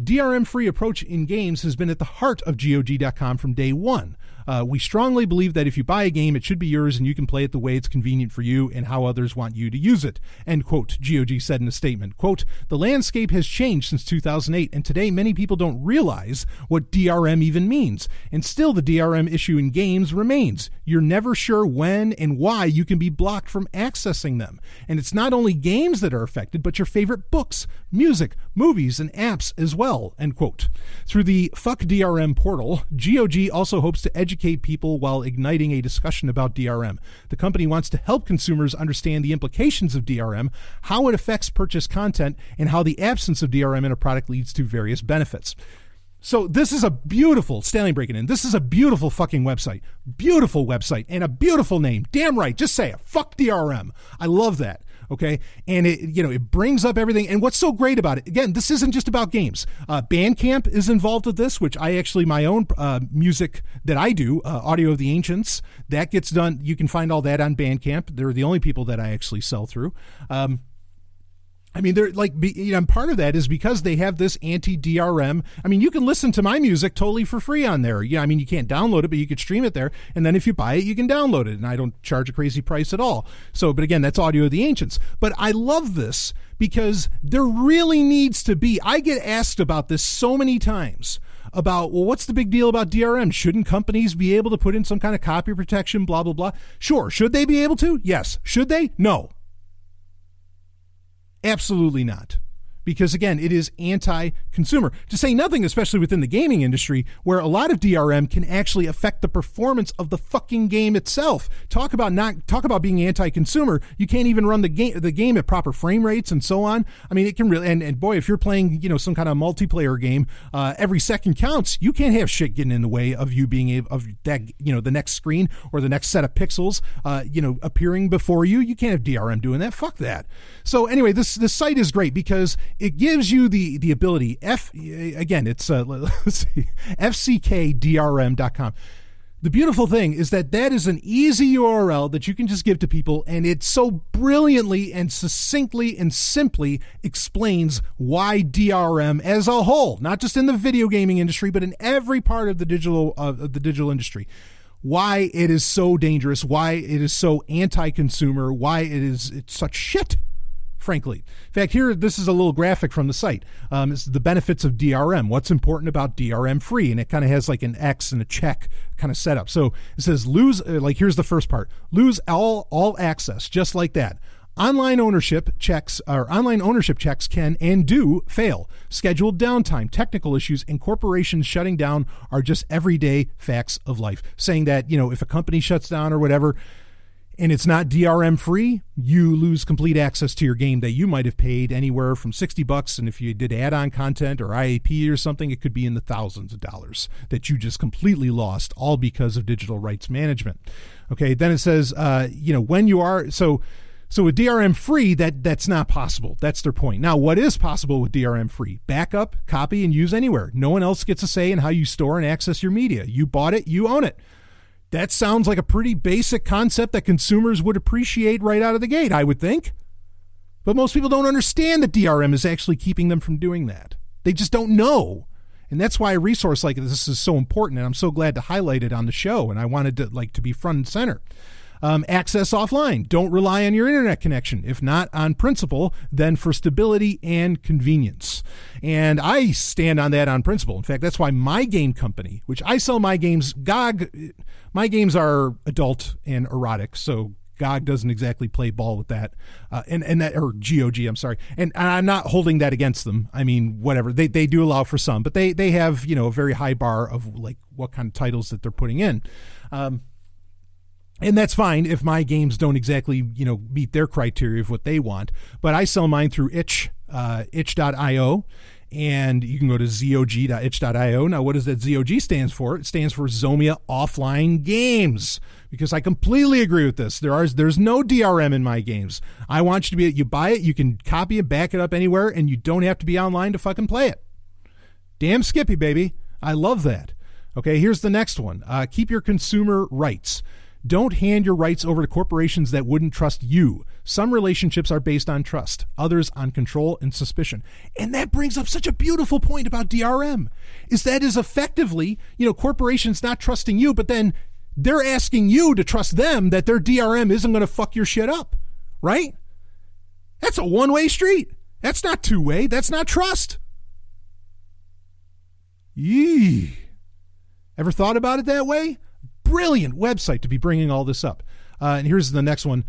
DRM-free approach in games has been at the heart of GOG.com from day one. We strongly believe that if you buy a game, it should be yours and you can play it the way it's convenient for you and how others want you to use it, end quote, GOG said in a statement. Quote, the landscape has changed since 2008, and today many people don't realize what DRM even means. And still the DRM issue in games remains. You're never sure when and why you can be blocked from accessing them. And it's not only games that are affected, but your favorite books, music, movies, and apps as well, end quote. Through the Fuck DRM portal, GOG also hopes to educate people while igniting a discussion about DRM. The company wants to help consumers understand the implications of DRM, how it affects purchased content, and how the absence of DRM in a product leads to various benefits. So this is a beautiful, Stanley breaking in, this is a beautiful fucking website. Beautiful website and a beautiful name. Damn right, just say it. Fuck DRM. I love that. Okay. And it brings up everything. And what's so great about it, again, this isn't just about games. Bandcamp is involved with this, which I actually, my own music that I do, Audio of the Ancients, that gets done. You can find all that on Bandcamp. They're the only people that I actually sell through. I mean, they're like, part of that is because they have this anti-DRM. I mean, you can listen to my music totally for free on there. Yeah, I mean, you can't download it, but you could stream it there. And then if you buy it, you can download it. And I don't charge a crazy price at all. So, but again, that's Audio of the Ancients. But I love this because there really needs to be, I get asked about this so many times about, well, what's the big deal about DRM? Shouldn't companies be able to put in some kind of copy protection, blah, blah, blah? Sure. Should they be able to? Yes. Should they? No. Absolutely not. Because again, it is anti-consumer. To say nothing, especially within the gaming industry, where a lot of DRM can actually affect the performance of the fucking game itself. Talk about being anti-consumer. You can't even run the game at proper frame rates and so on. I mean, it can really, and boy, if you're playing, some kind of multiplayer game, every second counts. You can't have shit getting in the way of you being able of that, the next screen or the next set of pixels, appearing before you. You can't have DRM doing that. Fuck that. So anyway, this site is great because it gives you the ability. It's let's see, FCKDRM.com. The beautiful thing is that is an easy URL that you can just give to people, and it so brilliantly and succinctly and simply explains why DRM as a whole, not just in the video gaming industry, but in every part of the digital industry, why it is so dangerous, why it is so anti-consumer, why it's such shit. Frankly. In fact, here, this is a little graphic from the site. This is the benefits of DRM. What's important about DRM free? And it kind of has like an X and a check kind of setup. So it says here's the first part. Lose all access, just like that. Online ownership checks can and do fail. Scheduled downtime, technical issues, and corporations shutting down are just everyday facts of life. Saying that, if a company shuts down or whatever, and it's not DRM free, you lose complete access to your game that you might have paid anywhere from $60. And if you did add-on content or IAP or something, it could be in the thousands of dollars that you just completely lost, all because of digital rights management. Okay, then it says, when you are, so with DRM free, that's not possible. That's their point. Now, what is possible with DRM free? Backup, copy, and use anywhere. No one else gets a say in how you store and access your media. You bought it, you own it. That sounds like a pretty basic concept that consumers would appreciate right out of the gate, I would think. But most people don't understand that DRM is actually keeping them from doing that. They just don't know. And that's why a resource like this is so important, and I'm so glad to highlight it on the show, and I wanted to be front and center. Access offline. Don't rely on your internet connection. If not on principle, then for stability and convenience. And I stand on that on principle. In fact, that's why my game company, which I sell my games, GOG, my games are adult and erotic, so GOG doesn't exactly play ball with that. And that, or GOG, I'm sorry. And I'm not holding that against them. I mean, whatever. They do allow for some, but they have, a very high bar of like what kind of titles that they're putting in. And that's fine if my games don't exactly, meet their criteria of what they want. But I sell mine through itch.io, and you can go to zog.itch.io. Now, what does that ZOG stands for? It stands for Zomia Offline Games, because I completely agree with this. There's no DRM in my games. I want you to you buy it, you can copy it, back it up anywhere, and you don't have to be online to fucking play it. Damn Skippy, baby. I love that. Okay, here's the next one. Keep your consumer rights. Don't hand your rights over to corporations that wouldn't trust you. Some relationships are based on trust, others on control and suspicion. And that brings up such a beautiful point about DRM, is that is effectively, corporations not trusting you, but then they're asking you to trust them that their DRM isn't going to fuck your shit up, right? That's a one-way street. That's not two-way. That's not trust. Yee. Ever thought about it that way? Brilliant website to be bringing all this up. And here's the next one.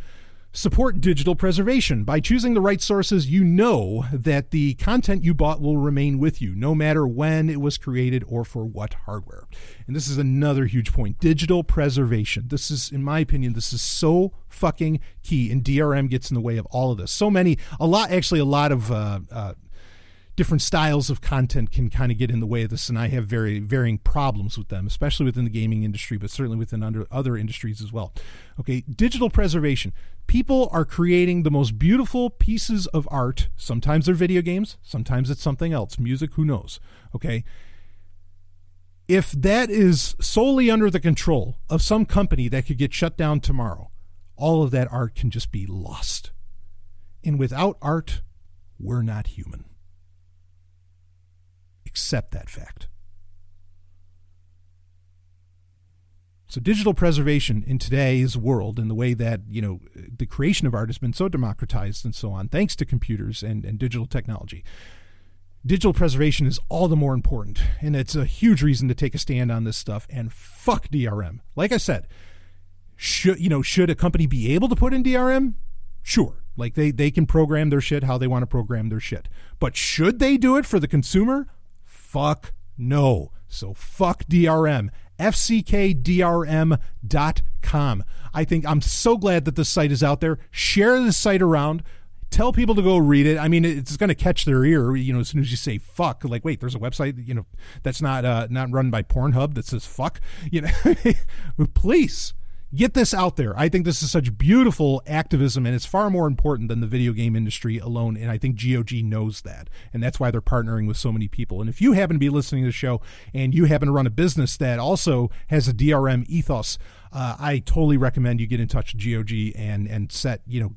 Support digital preservation. By choosing the right sources, you know that the content you bought will remain with you, no matter when it was created or for what hardware. And this is another huge point. Digital preservation. This is, in my opinion, this is so fucking key, and DRM gets in the way of all of this. A lot of different styles of content can kind of get in the way of this, and I have very varying problems with them, especially within the gaming industry, but certainly within other industries as well. Okay, digital preservation. People are creating the most beautiful pieces of art. Sometimes they're video games, sometimes it's something else, music, who knows, okay? If that is solely under the control of some company that could get shut down tomorrow, all of that art can just be lost. And without art, we're not human. Accept that fact. So digital preservation in today's world, in the way that, the creation of art has been so democratized and so on, thanks to computers and digital technology, digital preservation is all the more important. And it's a huge reason to take a stand on this stuff and fuck DRM. Like I said, should a company be able to put in DRM? Sure. Like they can program their shit how they want to program their shit. But should they do it for the consumer? Fuck no. So fuck DRM. FCKDRM.com. I think I'm so glad that this site is out there. Share the site around. Tell people to go read it. I mean, it's going to catch their ear, as soon as you say fuck. Like, wait, there's a website, that's not run by Pornhub that says fuck. Please. Get this out there. I think this is such beautiful activism, and it's far more important than the video game industry alone, and I think GOG knows that, and that's why they're partnering with so many people. And if you happen to be listening to the show and you happen to run a business that also has a DRM ethos, I totally recommend you get in touch with GOG and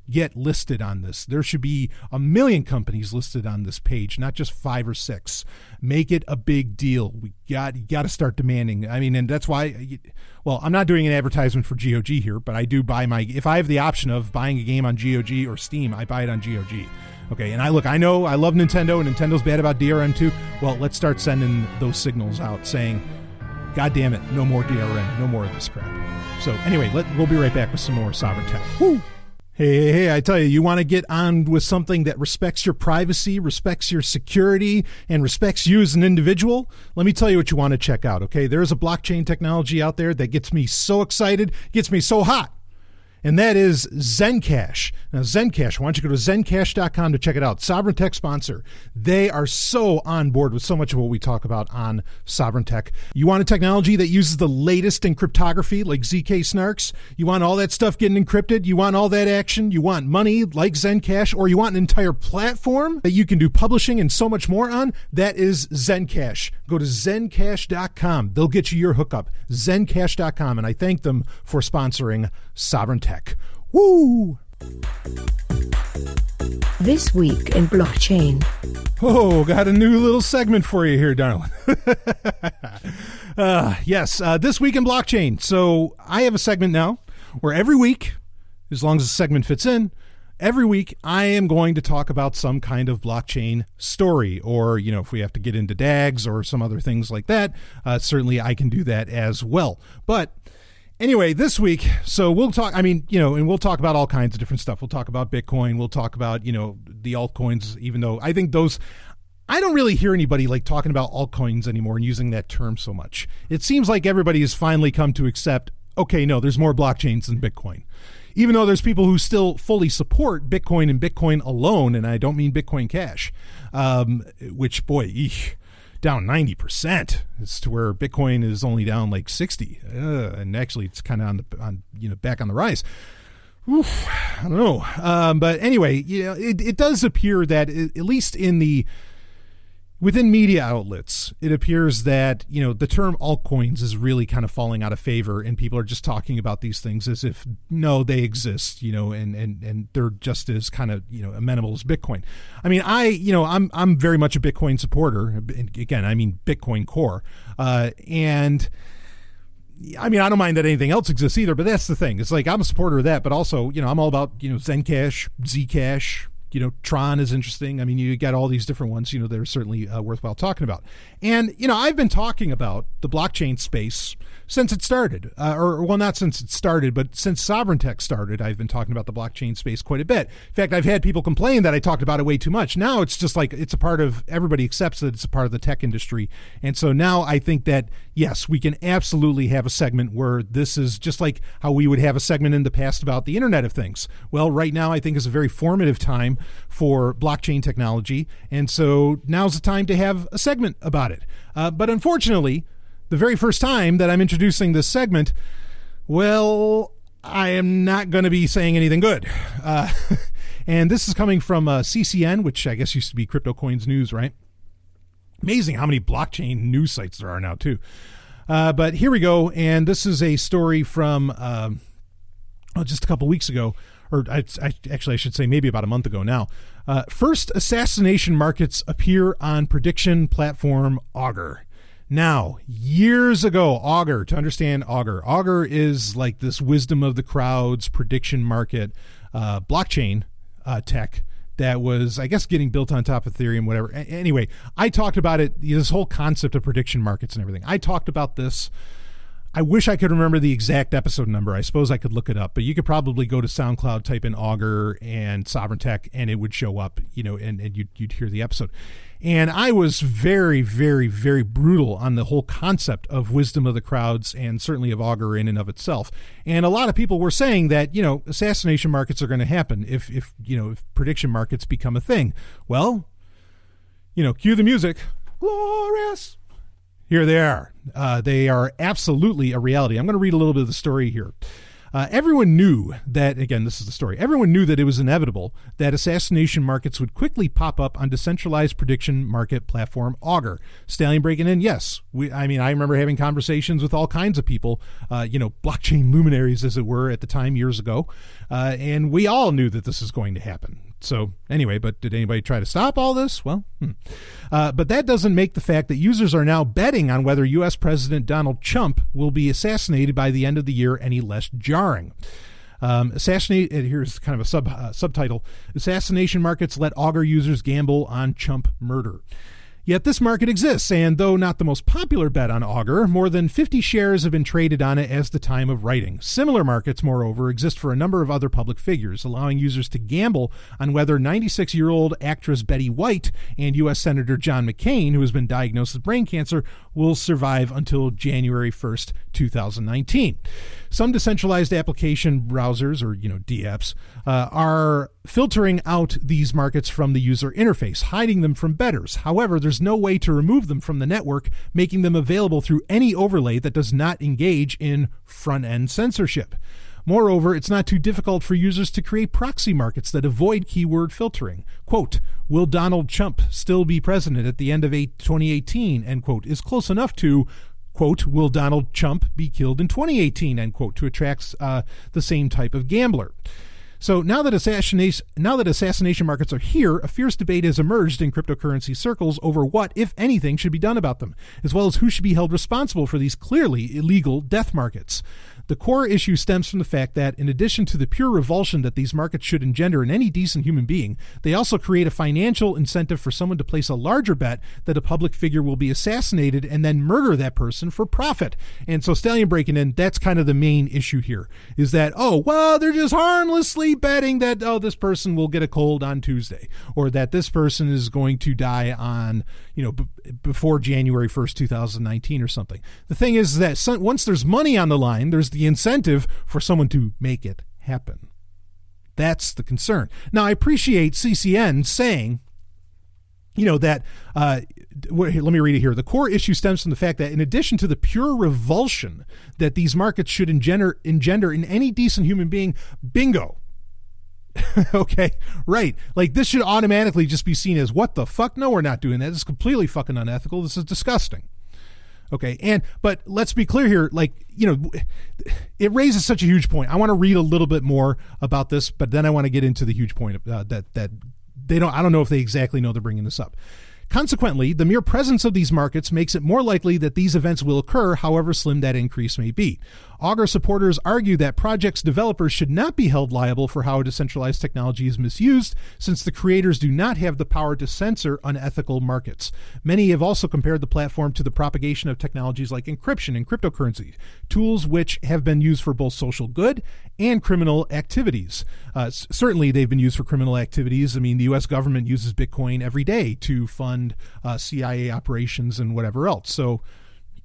get listed on this. There should be 1 million companies listed on this page, not just 5 or 6. Make it a big deal. You got to start demanding. I mean, and that's why, I'm not doing an advertisement for GOG here, but I do buy if I have the option of buying a game on GOG or Steam, I buy it on GOG. Okay, and I know I love Nintendo, and Nintendo's bad about DRM too. Well, let's start sending those signals out saying, God damn it, no more DRM, no more of this crap. So anyway, we'll be right back with some more Sovryn Tech. Woo! Hey, I tell you, you want to get on with something that respects your privacy, respects your security, and respects you as an individual? Let me tell you what you want to check out, okay? There's a blockchain technology out there that gets me so excited, gets me so hot. And that is ZenCash. Now, ZenCash, why don't you go to ZenCash.com to check it out. Sovryn Tech sponsor. They are so on board with so much of what we talk about on Sovryn Tech. You want a technology that uses the latest in cryptography, like ZK snarks? You want all that stuff getting encrypted? You want all that action? You want money like ZenCash? Or you want an entire platform that you can do publishing and so much more on? That is ZenCash. Go to ZenCash.com. They'll get you your hookup. ZenCash.com. And I thank them for sponsoring Sovryn Tech. Woo! This week in blockchain. Oh, got a new little segment for you here, darling. Yes, this week in blockchain. So I have a segment now where every week, as long as the segment fits in, every week I am going to talk about some kind of blockchain story, or, if we have to get into DAGs or some other things like that, certainly I can do that as well. But anyway, this week, so we'll talk, and we'll talk about all kinds of different stuff. We'll talk about Bitcoin. We'll talk about, the altcoins, even though I think I don't really hear anybody like talking about altcoins anymore and using that term so much. It seems like everybody has finally come to accept, okay, no, there's more blockchains than Bitcoin. Even though there's people who still fully support Bitcoin and Bitcoin alone, and I don't mean Bitcoin Cash, which, boy, down 90%. It's to where Bitcoin is only down like 60, and actually it's kind of back on the rise. Oof, I don't know, but anyway, it does appear that at least in the Within media outlets, it appears that, the term altcoins is really kind of falling out of favor, and people are just talking about these things as if, no, they exist, and they're just as kind of, amenable as Bitcoin. I mean, I'm very much a Bitcoin supporter. Again, I mean, Bitcoin Core. And I mean, I don't mind that anything else exists either, but that's the thing. It's like, I'm a supporter of that, but also, I'm all about, ZenCash, Zcash. Tron is interesting. I mean, you got all these different ones, that are certainly worthwhile talking about. And, I've been talking about the blockchain space since it started, well, not since it started, but since Sovryn Tech started, I've been talking about the blockchain space quite a bit. In fact, I've had people complain that I talked about it way too much. Now it's just like, it's a part of, everybody accepts that it's a part of the tech industry. And so now I think that, yes, we can absolutely have a segment where this is just like how we would have a segment in the past about the Internet of Things. Well, right now I think is a very formative time for blockchain technology. And so now's the time to have a segment about it. But unfortunately, the very first time that I'm introducing this segment, well, I am not going to be saying anything good. And this is coming from CCN, which I guess used to be Crypto Coins News, right? Amazing how many blockchain news sites there are now, too. But here we go. And this is a story from just a couple weeks ago. Or I should say maybe about a month ago now. First assassination markets appear on prediction platform Augur. Now, years ago, Augur, to understand Augur is like this wisdom of the crowds prediction market blockchain tech that was, I guess, getting built on top of Ethereum, whatever. Anyway, I talked about it, this whole concept of prediction markets and everything. I talked about this. I wish I could remember the exact episode number. I suppose I could look it up, but you could probably go to SoundCloud, type in Augur and Sovryn Tech, and it would show up, and you'd hear the episode. And I was very, very, very brutal on the whole concept of wisdom of the crowds and certainly of Augur in and of itself. And a lot of people were saying that, assassination markets are going to happen if prediction markets become a thing. Well, cue the music. Glorious. Here they are. They are absolutely a reality. I'm going to read a little bit of the story here. Everyone knew that, again, this is the story. Everyone knew that it was inevitable that assassination markets would quickly pop up on decentralized prediction market platform Augur. Stallion breaking in, yes. I remember having conversations with all kinds of people, blockchain luminaries, as it were, at the time years ago. And we all knew that this is going to happen. So anyway, but did anybody try to stop all this? Well, but that doesn't make the fact that users are now betting on whether U.S. President Donald Trump will be assassinated by the end of the year any less jarring. Here's kind of a subtitle. Assassination markets let Augur users gamble on Trump murder. Yet this market exists, and though not the most popular bet on Augur, more than 50 shares have been traded on it as the time of writing. Similar markets, moreover, exist for a number of other public figures, allowing users to gamble on whether 96-year-old actress Betty White and U.S. Senator John McCain, who has been diagnosed with brain cancer, will survive until January 1st, 2019. Some decentralized application browsers, or DApps, are filtering out these markets from the user interface, hiding them from bettors. However, there's no way to remove them from the network, making them available through any overlay that does not engage in front-end censorship. Moreover, it's not too difficult for users to create proxy markets that avoid keyword filtering. Quote, will Donald Trump still be president at the end of 2018, end quote, is close enough to, quote, will Donald Trump be killed in 2018, end quote, to attract the same type of gambler. So now that assassination markets are here, a fierce debate has emerged in cryptocurrency circles over what, if anything, should be done about them, as well as who should be held responsible for these clearly illegal death markets. The core issue stems from the fact that, in addition to the pure revulsion that these markets should engender in any decent human being, they also create a financial incentive for someone to place a larger bet that a public figure will be assassinated and then murder that person for profit. And so Stallion breaking in, that's kind of the main issue here, is that, they're just harmlessly betting that, this person will get a cold on Tuesday, or that this person is going to die on, before January 1st, 2019 or something. The thing is that once there's money on the line, there's the incentive for someone to make it happen. That's the concern. Now, I appreciate CCN saying, that, let me read it here. The core issue stems from the fact that in addition to the pure revulsion that these markets should engender in any decent human being, bingo. Okay, right. Like, this should automatically just be seen as, what the fuck? No, we're not doing that. This is completely fucking unethical. This is disgusting. Okay, but let's be clear here. Like, it raises such a huge point. I want to read a little bit more about this, but then I want to get into the huge point that they don't. I don't know if they exactly know they're bringing this up. Consequently, the mere presence of these markets makes it more likely that these events will occur, however slim that increase may be. Augur supporters argue that projects' developers should not be held liable for how a decentralized technology is misused, since the creators do not have the power to censor unethical markets. Many have also compared the platform to the propagation of technologies like encryption and cryptocurrency, tools which have been used for both social good and criminal activities. Certainly, they've been used for criminal activities. I mean, the U.S. government uses Bitcoin every day to fund CIA operations and whatever else. So,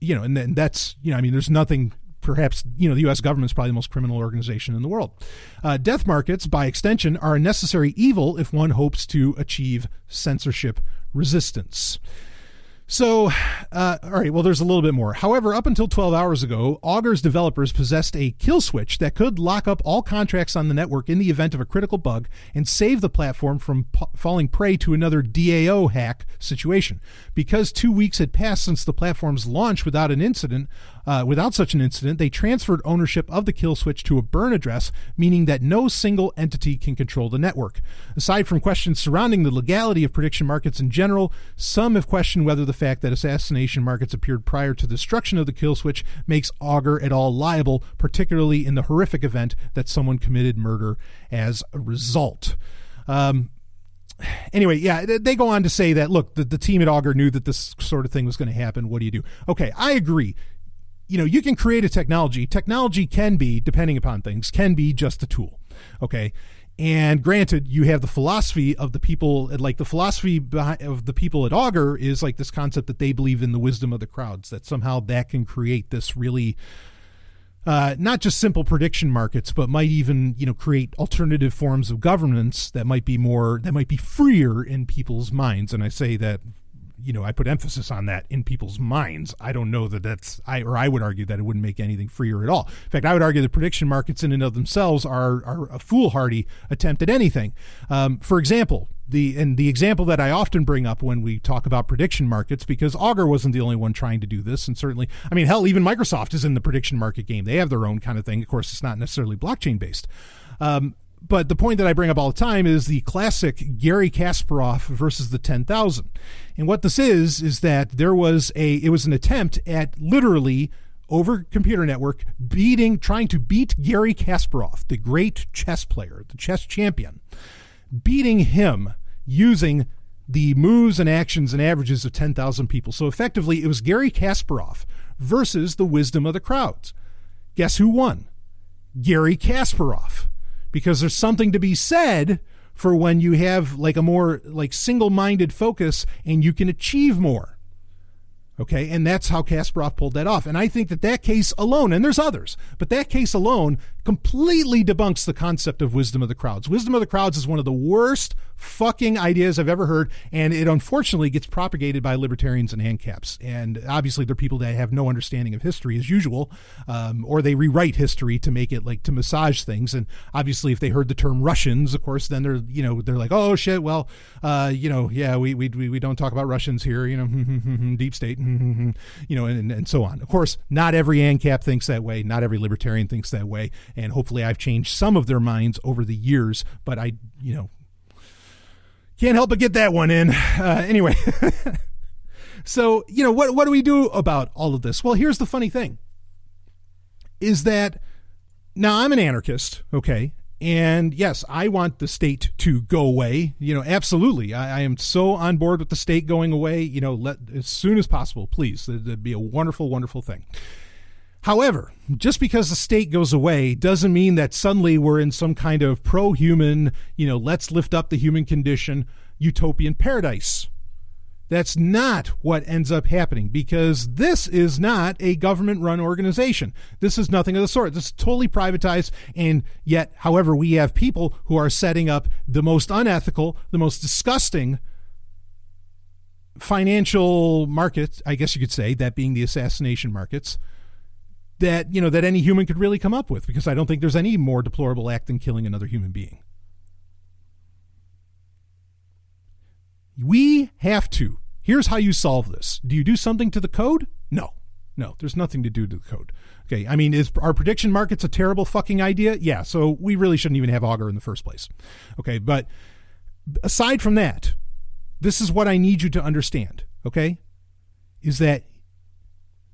and then that's, I mean, there's nothing. Perhaps, the U.S. government is probably the most criminal organization in the world. Death markets, by extension, are a necessary evil if one hopes to achieve censorship resistance. So, all right, well, there's a little bit more. However, up until 12 hours ago, Augur's developers possessed a kill switch that could lock up all contracts on the network in the event of a critical bug and save the platform from falling prey to another DAO hack situation. Because 2 weeks had passed since the platform's launch without such an incident, they transferred ownership of the kill switch to a burn address, meaning that no single entity can control the network. Aside from questions surrounding the legality of prediction markets in general, some have questioned whether the fact that assassination markets appeared prior to the destruction of the kill switch makes Augur at all liable, particularly in the horrific event that someone committed murder as a result. Anyway, yeah, they go on to say that, look, the team at Augur knew that this sort of thing was going to happen. What do you do? Okay, I agree. You can create a technology. Technology can be, depending upon things, can be just a tool. Okay. And granted, you have the philosophy of the people, like the philosophy of the people at Augur is like this concept that they believe in the wisdom of the crowds, that somehow that can create this really, not just simple prediction markets, but might even, create alternative forms of governance that might be freer in people's minds. And I say that, I put emphasis on that, in people's minds. I don't know that I would argue that it wouldn't make anything freer at all. In fact, I would argue that prediction markets in and of themselves are a foolhardy attempt at anything. For example, the example that I often bring up when we talk about prediction markets, because Augur wasn't the only one trying to do this, and certainly, I mean, hell, even Microsoft is in the prediction market game. They have their own kind of thing. Of course, it's not necessarily blockchain based. But the point that I bring up all the time is the classic Gary Kasparov versus the 10,000. And what this is that it was an attempt at literally over computer network trying to beat Gary Kasparov, the great chess player, the chess champion, beating him using the moves and actions and averages of 10,000 people. So effectively, it was Gary Kasparov versus the wisdom of the crowds. Guess who won? Gary Kasparov. Because there's something to be said for when you have like a more like single-minded focus and you can achieve more. Okay, and that's how Kasparov pulled that off. And I think that case alone, and there's others, but that case alone completely debunks the concept of wisdom of the crowds. Wisdom of the crowds is one of the worst fucking ideas I've ever heard, and it unfortunately gets propagated by libertarians and ANCAPs. And obviously they're people that have no understanding of history as usual, or they rewrite history to make it like to massage things. And obviously if they heard the term Russians, of course, then they're like, oh shit, well, yeah, we don't talk about Russians here, deep state, and so on. Of course, not every ANCAP thinks that way. Not every libertarian thinks that way. And hopefully I've changed some of their minds over the years, but I can't help but get that one in. Anyway, so, what do we do about all of this? Well, here's the funny thing is that now I'm an anarchist, okay? And yes, I want the state to go away. Absolutely. I am so on board with the state going away, as soon as possible, please. That'd be a wonderful, wonderful thing. However, just because the state goes away doesn't mean that suddenly we're in some kind of pro-human, let's lift up the human condition, utopian paradise. That's not what ends up happening, because this is not a government-run organization. This is nothing of the sort. This is totally privatized, and yet, however, we have people who are setting up the most unethical, the most disgusting financial markets, I guess you could say, that being the assassination markets, that any human could really come up with, because I don't think there's any more deplorable act than killing another human being. We have to. Here's how you solve this. Do you do something to the code? No, there's nothing to do to the code. Okay, I mean, is our prediction markets a terrible fucking idea? Yeah, so we really shouldn't even have Augur in the first place. Okay, but aside from that, this is what I need you to understand, okay, is that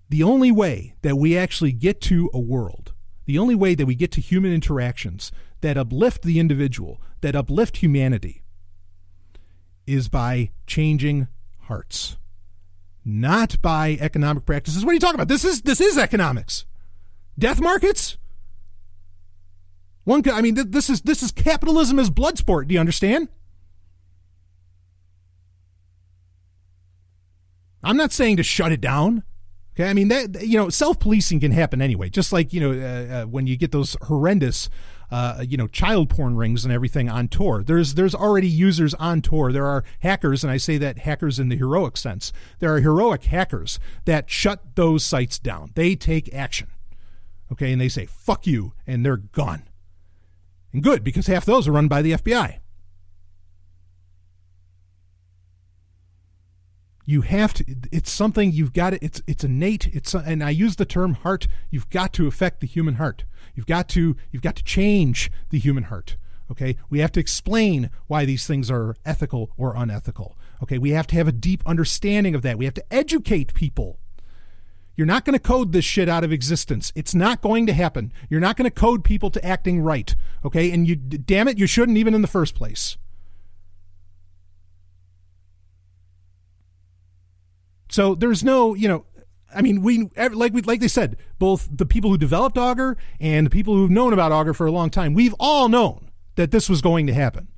the only way that we actually get to a world, the only way that we get to human interactions that uplift the individual, that uplift humanity, is by changing hearts, not by economic practices. What are you talking about? This is economics. Death markets? This is capitalism as blood sport. Do you understand? I'm not saying to shut it down. Okay, I mean, that, you know, self-policing can happen anyway. Just like, you know, when you get those horrendous, child porn rings and everything on Tor. There's already users on Tor. There are hackers, and I say that hackers in the heroic sense. There are heroic hackers that shut those sites down. They take action. Okay, and they say, fuck you, and they're gone. And good, because half those are run by the FBI. You have to, it's something you've got to, it's innate, and I use the term heart. You've got to affect the human heart. You've got to change the human heart. Okay, we have to explain why these things are ethical or unethical. Okay, we have to have a deep understanding of that. We have to educate people. You're not going to code this shit out of existence. It's not going to happen. You're not going to code people to acting right. Okay, and you, damn it, you shouldn't even in the first place. So there's no, like they said, both the people who developed Augur and the people who've known about Augur for a long time, we've all known that this was going to happen.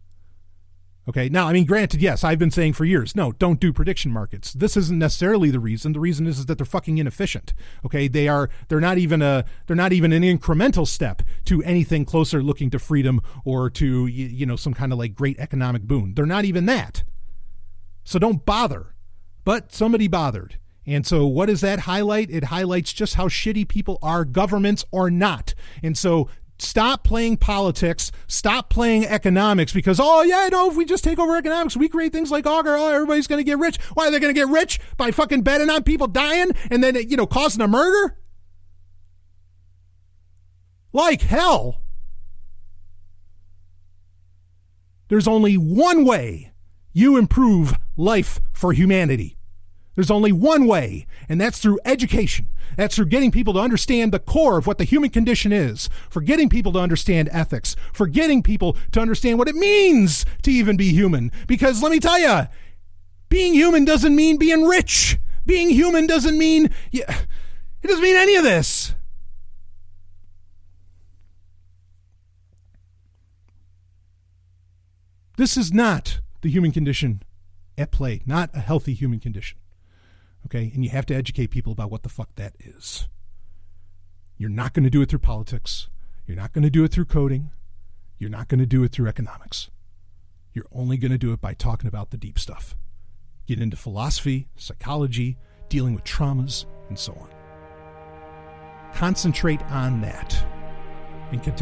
Okay, now, I mean, granted, yes, I've been saying for years, no, don't do prediction markets. This isn't necessarily the reason. The reason is that they're fucking inefficient. Okay, they're not even an incremental step to anything closer looking to freedom or to, some kind of like great economic boon. They're not even that. So don't bother. But somebody bothered. And so what does that highlight? It highlights just how shitty people are, governments or not. And so stop playing politics, stop playing economics, because, if we just take over economics, we create things like Augur, everybody's going to get rich. Why are they going to get rich? By fucking betting on people dying and then, causing a murder? Like hell. There's only one way you improve life for humanity. There's only one way, and that's through education. That's through getting people to understand the core of what the human condition is, for getting people to understand ethics, for getting people to understand what it means to even be human. Because let me tell you, being human doesn't mean being rich. Being human doesn't mean, it doesn't mean any of this. This is not the human condition at play, not a healthy human condition. Okay, and you have to educate people about what the fuck that is. You're not going to do it through politics. You're not going to do it through coding. You're not going to do it through economics. You're only going to do it by talking about the deep stuff. Get into philosophy, psychology, dealing with traumas, and so on. Concentrate on that. And can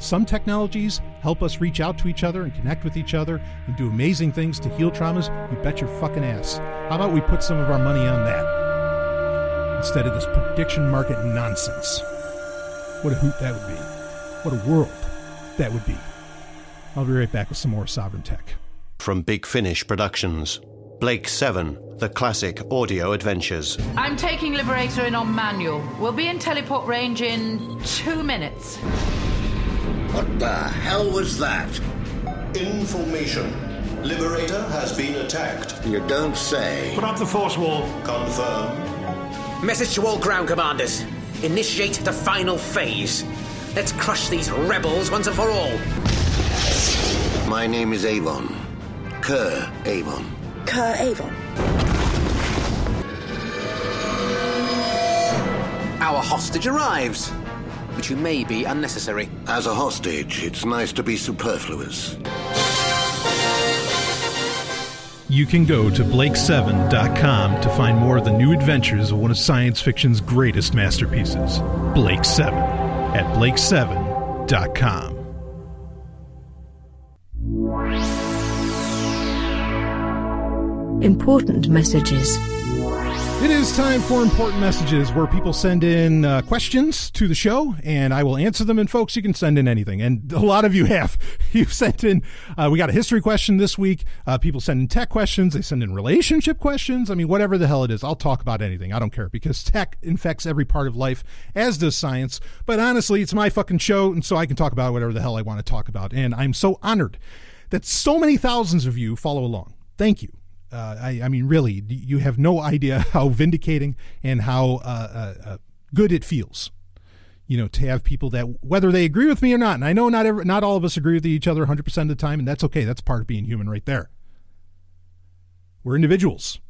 some technologies help us reach out to each other and connect with each other and do amazing things to heal traumas? You bet your fucking ass. How about we put some of our money on that instead of this prediction market nonsense? What a hoot that would be. What a world that would be. I'll be right back with some more Sovryn Tech. From Big Finish Productions, Blake 7, The Classic Audio Adventures. I'm taking Liberator in on manual. We'll be in teleport range in 2 minutes. What the hell was that? Information. Liberator has been attacked. You don't say. Put up the force wall. Confirm. Message to all ground commanders. Initiate the final phase. Let's crush these rebels once and for all. My name is Avon. Kerr Avon. Kerr Avon. Our hostage arrives, which you may be unnecessary. As a hostage, it's nice to be superfluous. You can go to Blake7.com to find more of the new adventures of one of science fiction's greatest masterpieces, Blake 7, at Blake7.com. Important messages. It is time for important messages where people send in questions to the show and I will answer them. And folks, you can send in anything. And a lot of you have. You've sent in, we got a history question this week. People send in tech questions. They send in relationship questions. I mean, whatever the hell it is, I'll talk about anything. I don't care because tech infects every part of life, as does science. But honestly, it's my fucking show. And so I can talk about whatever the hell I want to talk about. And I'm so honored that so many thousands of you follow along. Thank you. I mean, really, you have no idea how vindicating and how good it feels, you know, to have people that, whether they agree with me or not, and I know not all of us agree with each other 100% of the time, and that's okay. That's part of being human right there. We're individuals.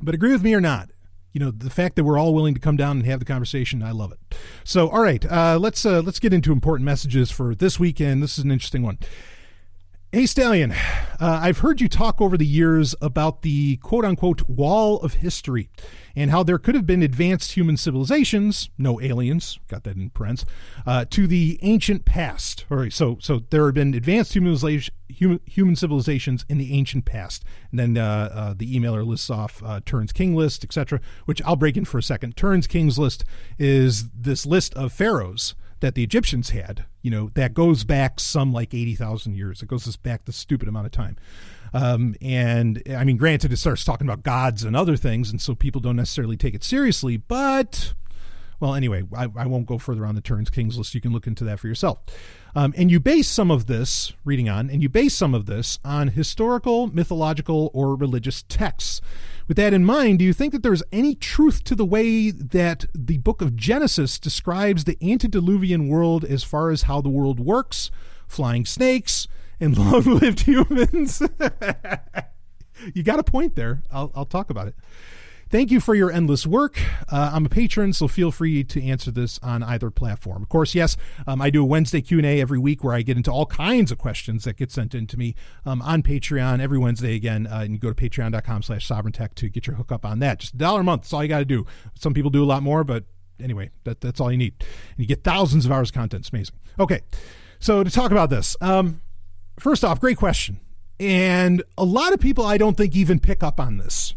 But agree with me or not, you know, the fact that we're all willing to come down and have the conversation, I love it. So, all right, let's get into important messages for this weekend. This is an interesting one. Hey, Stallion, I've heard you talk over the years about the quote-unquote wall of history and how there could have been advanced human civilizations, no aliens, got that in parentheses, to the ancient past. All right, so there have been advanced human civilizations in the ancient past. And then the emailer lists off Turin's King list, etc., which I'll break in for a second. Turin's King's list is this list of pharaohs that the Egyptians had, you know, that goes back some like 80,000 years. It goes back the stupid amount of time. And I mean, granted, it starts talking about gods and other things, and so people don't necessarily take it seriously, but, well, anyway, I won't go further on the Turin's Kings list. You can look into that for yourself. And you base some of this, reading on, and you base some of this on historical, mythological, or religious texts. With that in mind, do you think that there's any truth to the way that the book of Genesis describes the antediluvian world as far as how the world works, flying snakes, and long-lived humans? You got a point there. I'll talk about it. Thank you for your endless work. I'm a patron, so feel free to answer this on either platform. Of course, yes, I do a Wednesday Q&A every week where I get into all kinds of questions that get sent in to me on Patreon every Wednesday again. And you go to patreon.com/sovereigntech to get your hookup on that. Just $1 a month. That's all you got to do. Some people do a lot more, but anyway, that's all you need. And you get thousands of hours of content. It's amazing. Okay, so to talk about this, first off, great question. And a lot of people I don't think even pick up on this.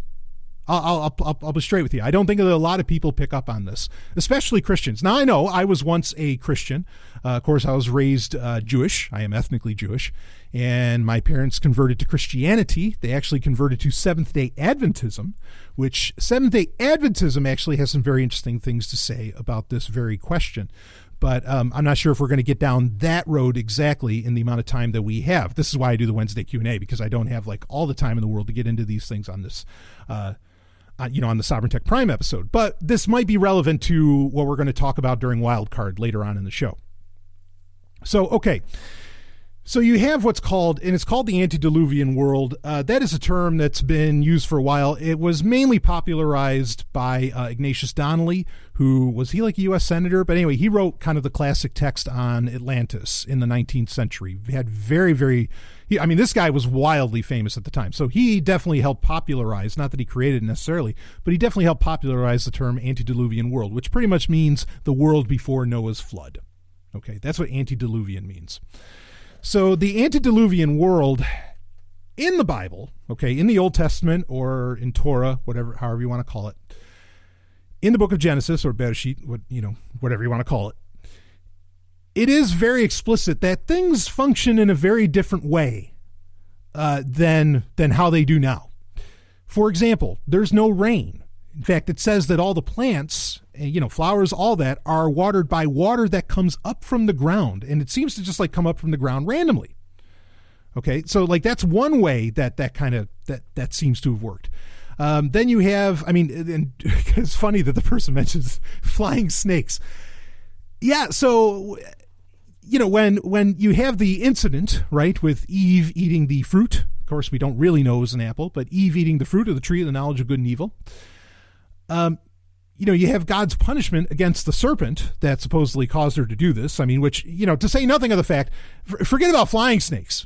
I'll be straight with you. I don't think that a lot of people pick up on this, especially Christians. Now, I know I was once a Christian. Of course, I was raised Jewish. I am ethnically Jewish. And my parents converted to Christianity. They actually converted to Seventh-day Adventism, which Seventh-day Adventism actually has some very interesting things to say about this very question. But I'm not sure if we're going to get down that road exactly in the amount of time that we have. This is why I do the Wednesday Q&A, because I don't have like all the time in the world to get into these things on this on the Sovereign Tech Prime episode. But this might be relevant to what we're going to talk about during Wildcard later on in the show. So, okay. So you have what's called, and it's called the Antediluvian World. That is a term that's been used for a while. It was mainly popularized by Ignatius Donnelly, who, was he like a U.S. senator? But anyway, he wrote kind of the classic text on Atlantis in the 19th century. He had this guy was wildly famous at the time. So he definitely helped popularize, not that he created it necessarily, but he definitely helped popularize the term Antediluvian World, which pretty much means the world before Noah's flood. Okay, that's what antediluvian means. So the antediluvian world in the Bible, okay, in the Old Testament or in Torah, however you want to call it, in the book of Genesis or Bereshit, whatever you want to call it, it is very explicit that things function in a very different way than how they do now. For example, there's no rain. In fact, it says that all the plants, flowers, all that, are watered by water that comes up from the ground. And it seems to just like come up from the ground randomly. Okay, so like that's one way that seems to have worked. Then you have, and it's funny that the person mentions flying snakes. Yeah, so, when you have the incident, right, with Eve eating the fruit, of course, we don't really know it was an apple, but Eve eating the fruit of the tree of the knowledge of good and evil. You have God's punishment against the serpent that supposedly caused her to do this. Which, to say nothing of the fact, forget about flying snakes.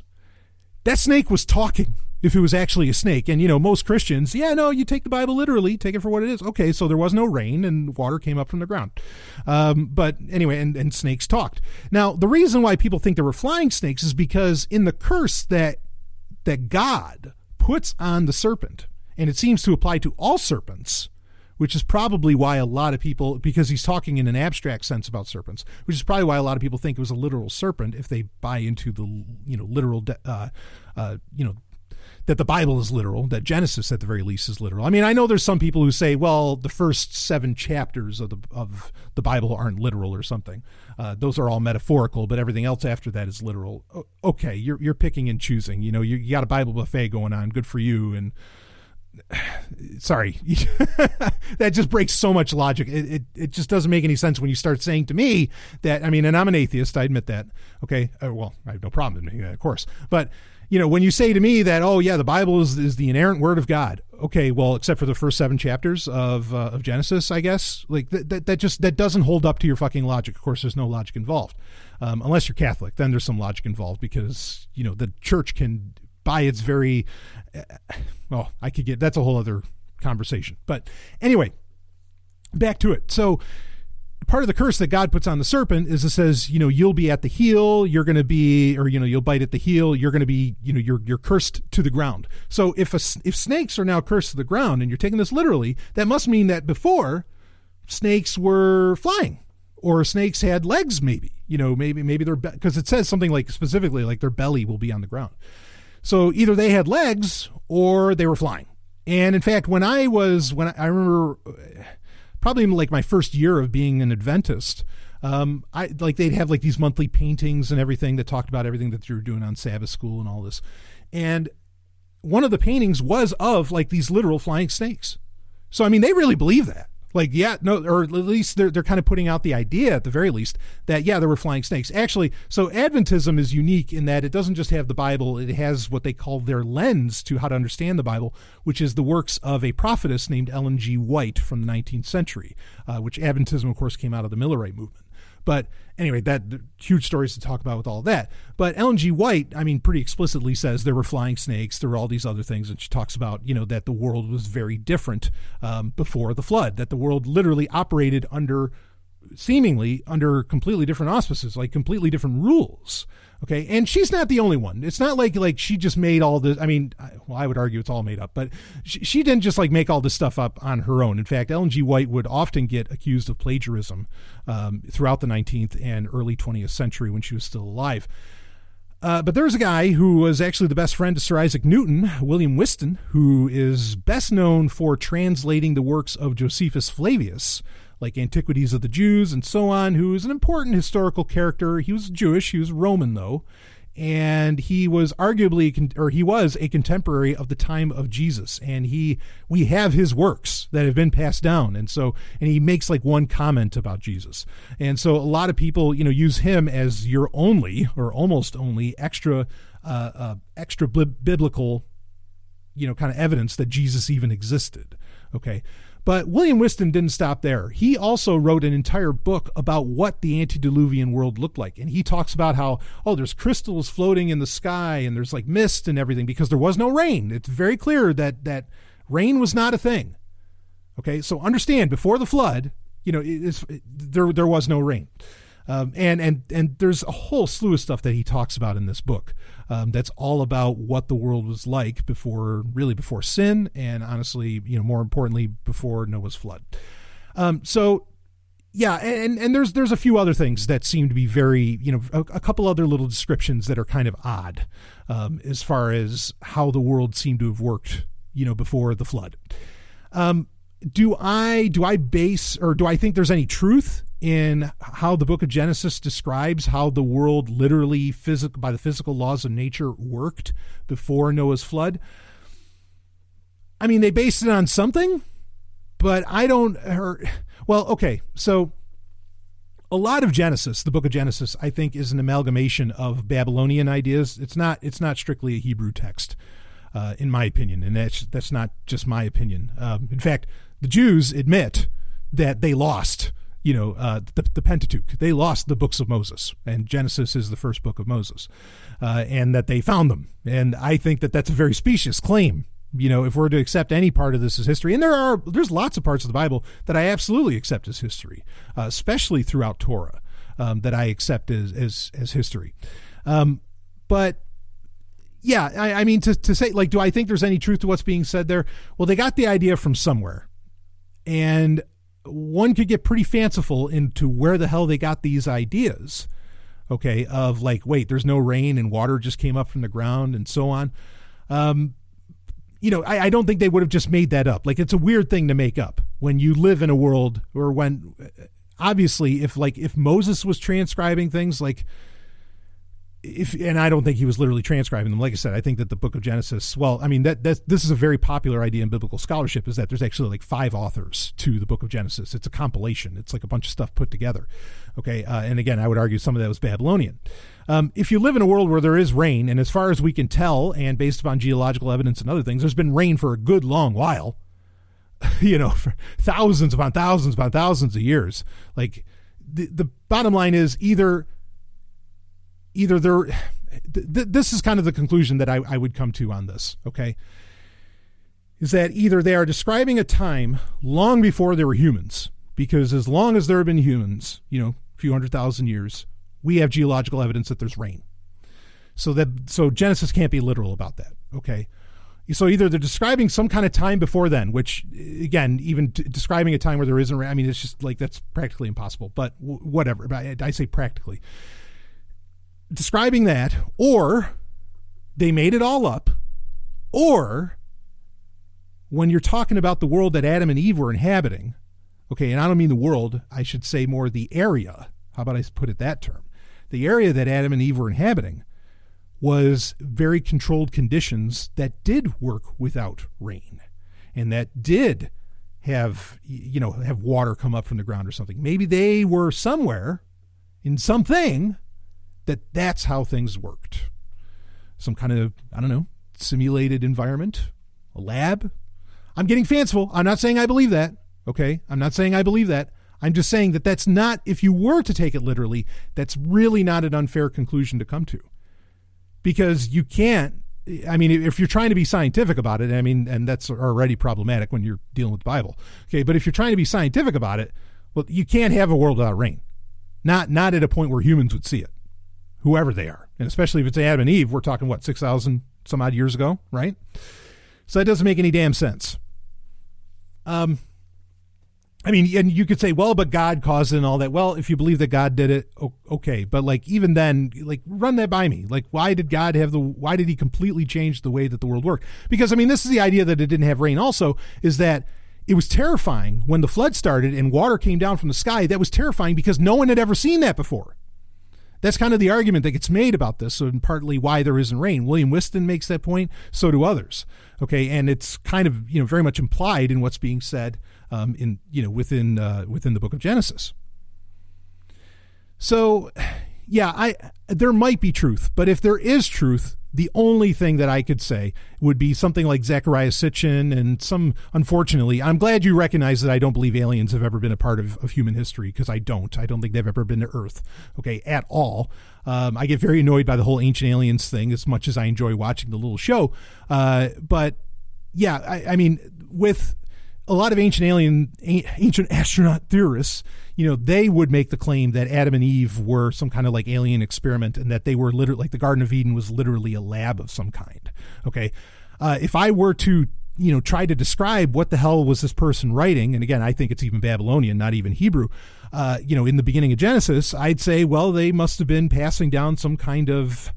That snake was talking if it was actually a snake. And, most Christians, you take the Bible literally, take it for what it is. Okay, so there was no rain and water came up from the ground. But anyway, and snakes talked. Now, the reason why people think there were flying snakes is because in the curse that God puts on the serpent, and it seems to apply to all serpents, which is probably why a lot of people, because he's talking in an abstract sense about serpents, which is probably why a lot of people think it was a literal serpent if they buy into the, literal, that the Bible is literal, that Genesis at the very least is literal. I mean, I know there's some people who say, well, the first 7 chapters of the Bible aren't literal or something. Those are all metaphorical, but everything else after that is literal. Okay, you're picking and choosing. You got a Bible buffet going on. Good for you. And sorry, that just breaks so much logic. It just doesn't make any sense when you start saying to me that, I mean, and I'm an atheist, I admit that. Okay, well, I have no problem admitting that, of course. But when you say to me that, oh yeah, the Bible is the inerrant word of God. Okay, well, except for the first 7 chapters of Genesis, I guess. Like that doesn't hold up to your fucking logic. Of course, there's no logic involved, unless you're Catholic. Then there's some logic involved because the church can, by its very, well, that's a whole other conversation. But anyway, back to it. So part of the curse that God puts on the serpent is it says, you'll be at the heel, you're going to be, or, you'll bite at the heel, you're going to be, you're cursed to the ground. So if snakes are now cursed to the ground, and you're taking this literally, that must mean that before snakes were flying, or snakes had legs, maybe, maybe they're, because it says something like specifically like their belly will be on the ground. So either they had legs or they were flying. And in fact, when I remember probably like my first year of being an Adventist, they'd have like these monthly paintings and everything that talked about everything that you were doing on Sabbath school and all this. And one of the paintings was of like these literal flying snakes. So, I mean, they really believe that. Like, yeah, no, or at least they're kind of putting out the idea at the very least that, yeah, there were flying snakes. Actually, so Adventism is unique in that it doesn't just have the Bible, it has what they call their lens to how to understand the Bible, which is the works of a prophetess named Ellen G. White from the 19th century, which Adventism, of course, came out of the Millerite movement. But anyway, that huge stories to talk about with all that. But Ellen G. White, I mean, pretty explicitly says there were flying snakes, there were all these other things, and she talks about, that the world was very different before the flood, that the world literally operated seemingly under completely different auspices, like completely different rules. Okay, and she's not the only one. It's not like she just made all this. I mean, I would argue it's all made up, but she didn't just like make all this stuff up on her own. In fact, Ellen G. White would often get accused of plagiarism throughout the 19th and early 20th century when she was still alive. But there was a guy who was actually the best friend to Sir Isaac Newton, William Whiston, who is best known for translating the works of Josephus Flavius, like Antiquities of the Jews and so on, who is an important historical character. He was Jewish, he was Roman though, and he was he was a contemporary of the time of Jesus, and we have his works that have been passed down, and he makes like one comment about Jesus, and so a lot of people use him as your only or almost only extra biblical kind of evidence that Jesus even existed. Okay. But William Whiston didn't stop there. He also wrote an entire book about what the antediluvian world looked like. And he talks about how, there's crystals floating in the sky and there's like mist and everything because there was no rain. It's very clear that rain was not a thing. Okay, so understand, before the flood, there was no rain. And there's a whole slew of stuff that he talks about in this book that's all about what the world was like before sin, and honestly, more importantly, before Noah's flood. So yeah, and there's a few other things that seem to be very, a couple other little descriptions that are kind of odd as far as how the world seemed to have worked, before the flood. Do I think there's any truth in how the book of Genesis describes how the world literally by the physical laws of nature worked before Noah's flood? I mean, they based it on something, but okay. So a lot of Genesis, the book of Genesis, I think is an amalgamation of Babylonian ideas. It's not strictly a Hebrew text, in my opinion. And that's not just my opinion. In fact, the Jews admit that they lost the Pentateuch. They lost the books of Moses, and Genesis is the first book of Moses, and that they found them. And I think that that's a very specious claim, if we're to accept any part of this as history. And there's lots of parts of the Bible that I absolutely accept as history, especially throughout Torah, that I accept as history. But yeah, I mean, to say, like, do I think there's any truth to what's being said there? Well, they got the idea from somewhere. And one could get pretty fanciful into where the hell they got these ideas, okay, of like, wait, there's no rain and water just came up from the ground and so on. I don't think they would have just made that up. Like, it's a weird thing to make up when you live in a world, or when, obviously, if Moses was transcribing things, like, and I don't think he was literally transcribing them. Like I said, I think that the book of Genesis, well, I mean, this is a very popular idea in biblical scholarship, is that there's actually like 5 authors to the book of Genesis. It's a compilation. It's like a bunch of stuff put together. Okay. And again, I would argue some of that was Babylonian. If you live in a world where there is rain, and as far as we can tell, and based upon geological evidence and other things, there's been rain for a good long while, for thousands upon thousands upon thousands of years. Like, the bottom line is either this is kind of the conclusion that I would come to on this, okay, is that either they are describing a time long before there were humans, because as long as there have been humans, a few 100,000 years, we have geological evidence that there's rain. So Genesis can't be literal about that, okay? So either they're describing some kind of time before then, which, again, even describing a time where there isn't rain, I mean, it's just like, that's practically impossible, but whatever. I say practically. Describing that, or they made it all up, or when you're talking about the world that Adam and Eve were inhabiting, okay, and I don't mean the world, I should say more the area. How about I put it that term? The area that Adam and Eve were inhabiting was very controlled conditions that did work without rain, and that did have water come up from the ground or something. Maybe they were somewhere in something that's how things worked. Some kind of, I don't know, simulated environment, a lab. I'm getting fanciful. I'm not saying I believe that, okay? I'm not saying I believe that. I'm just saying that that's not, if you were to take it literally, that's really not an unfair conclusion to come to. Because you can't, I mean, if you're trying to be scientific about it, I mean, and that's already problematic when you're dealing with the Bible, okay? But if you're trying to be scientific about it, well, you can't have a world without rain. Not at a point where humans would see it, whoever they are. And especially if it's Adam and Eve, we're talking, 6,000 some odd years ago, right? So that doesn't make any damn sense. I mean, and you could say, well, but God caused it and all that. Well, if you believe that God did it, okay. But like, even then, like, run that by me. Like, why did he completely change the way that the world worked? Because, I mean, this is the idea that it didn't have rain also, is that it was terrifying when the flood started and water came down from the sky. That was terrifying because no one had ever seen that before. That's kind of the argument that gets made about this, and partly why there isn't rain. William Whiston makes that point. So do others. Okay. And it's kind of, very much implied in what's being said within the book of Genesis. So, yeah, there might be truth, but if there is truth, the only thing that I could say would be something like Zecharia Sitchin and unfortunately, I'm glad you recognize that I don't believe aliens have ever been a part of human history, because I don't think they've ever been to Earth, okay, at all. I get very annoyed by the whole Ancient Aliens thing as much as I enjoy watching the little show. But yeah, I mean, with a lot of ancient astronaut theorists, they would make the claim that Adam and Eve were some kind of like alien experiment, and that they were literally, like, the Garden of Eden was literally a lab of some kind. Okay. If I were to, try to describe what the hell was this person writing, and again, I think it's even Babylonian, not even Hebrew, in the beginning of Genesis, I'd say, well, they must have been passing down some kind of,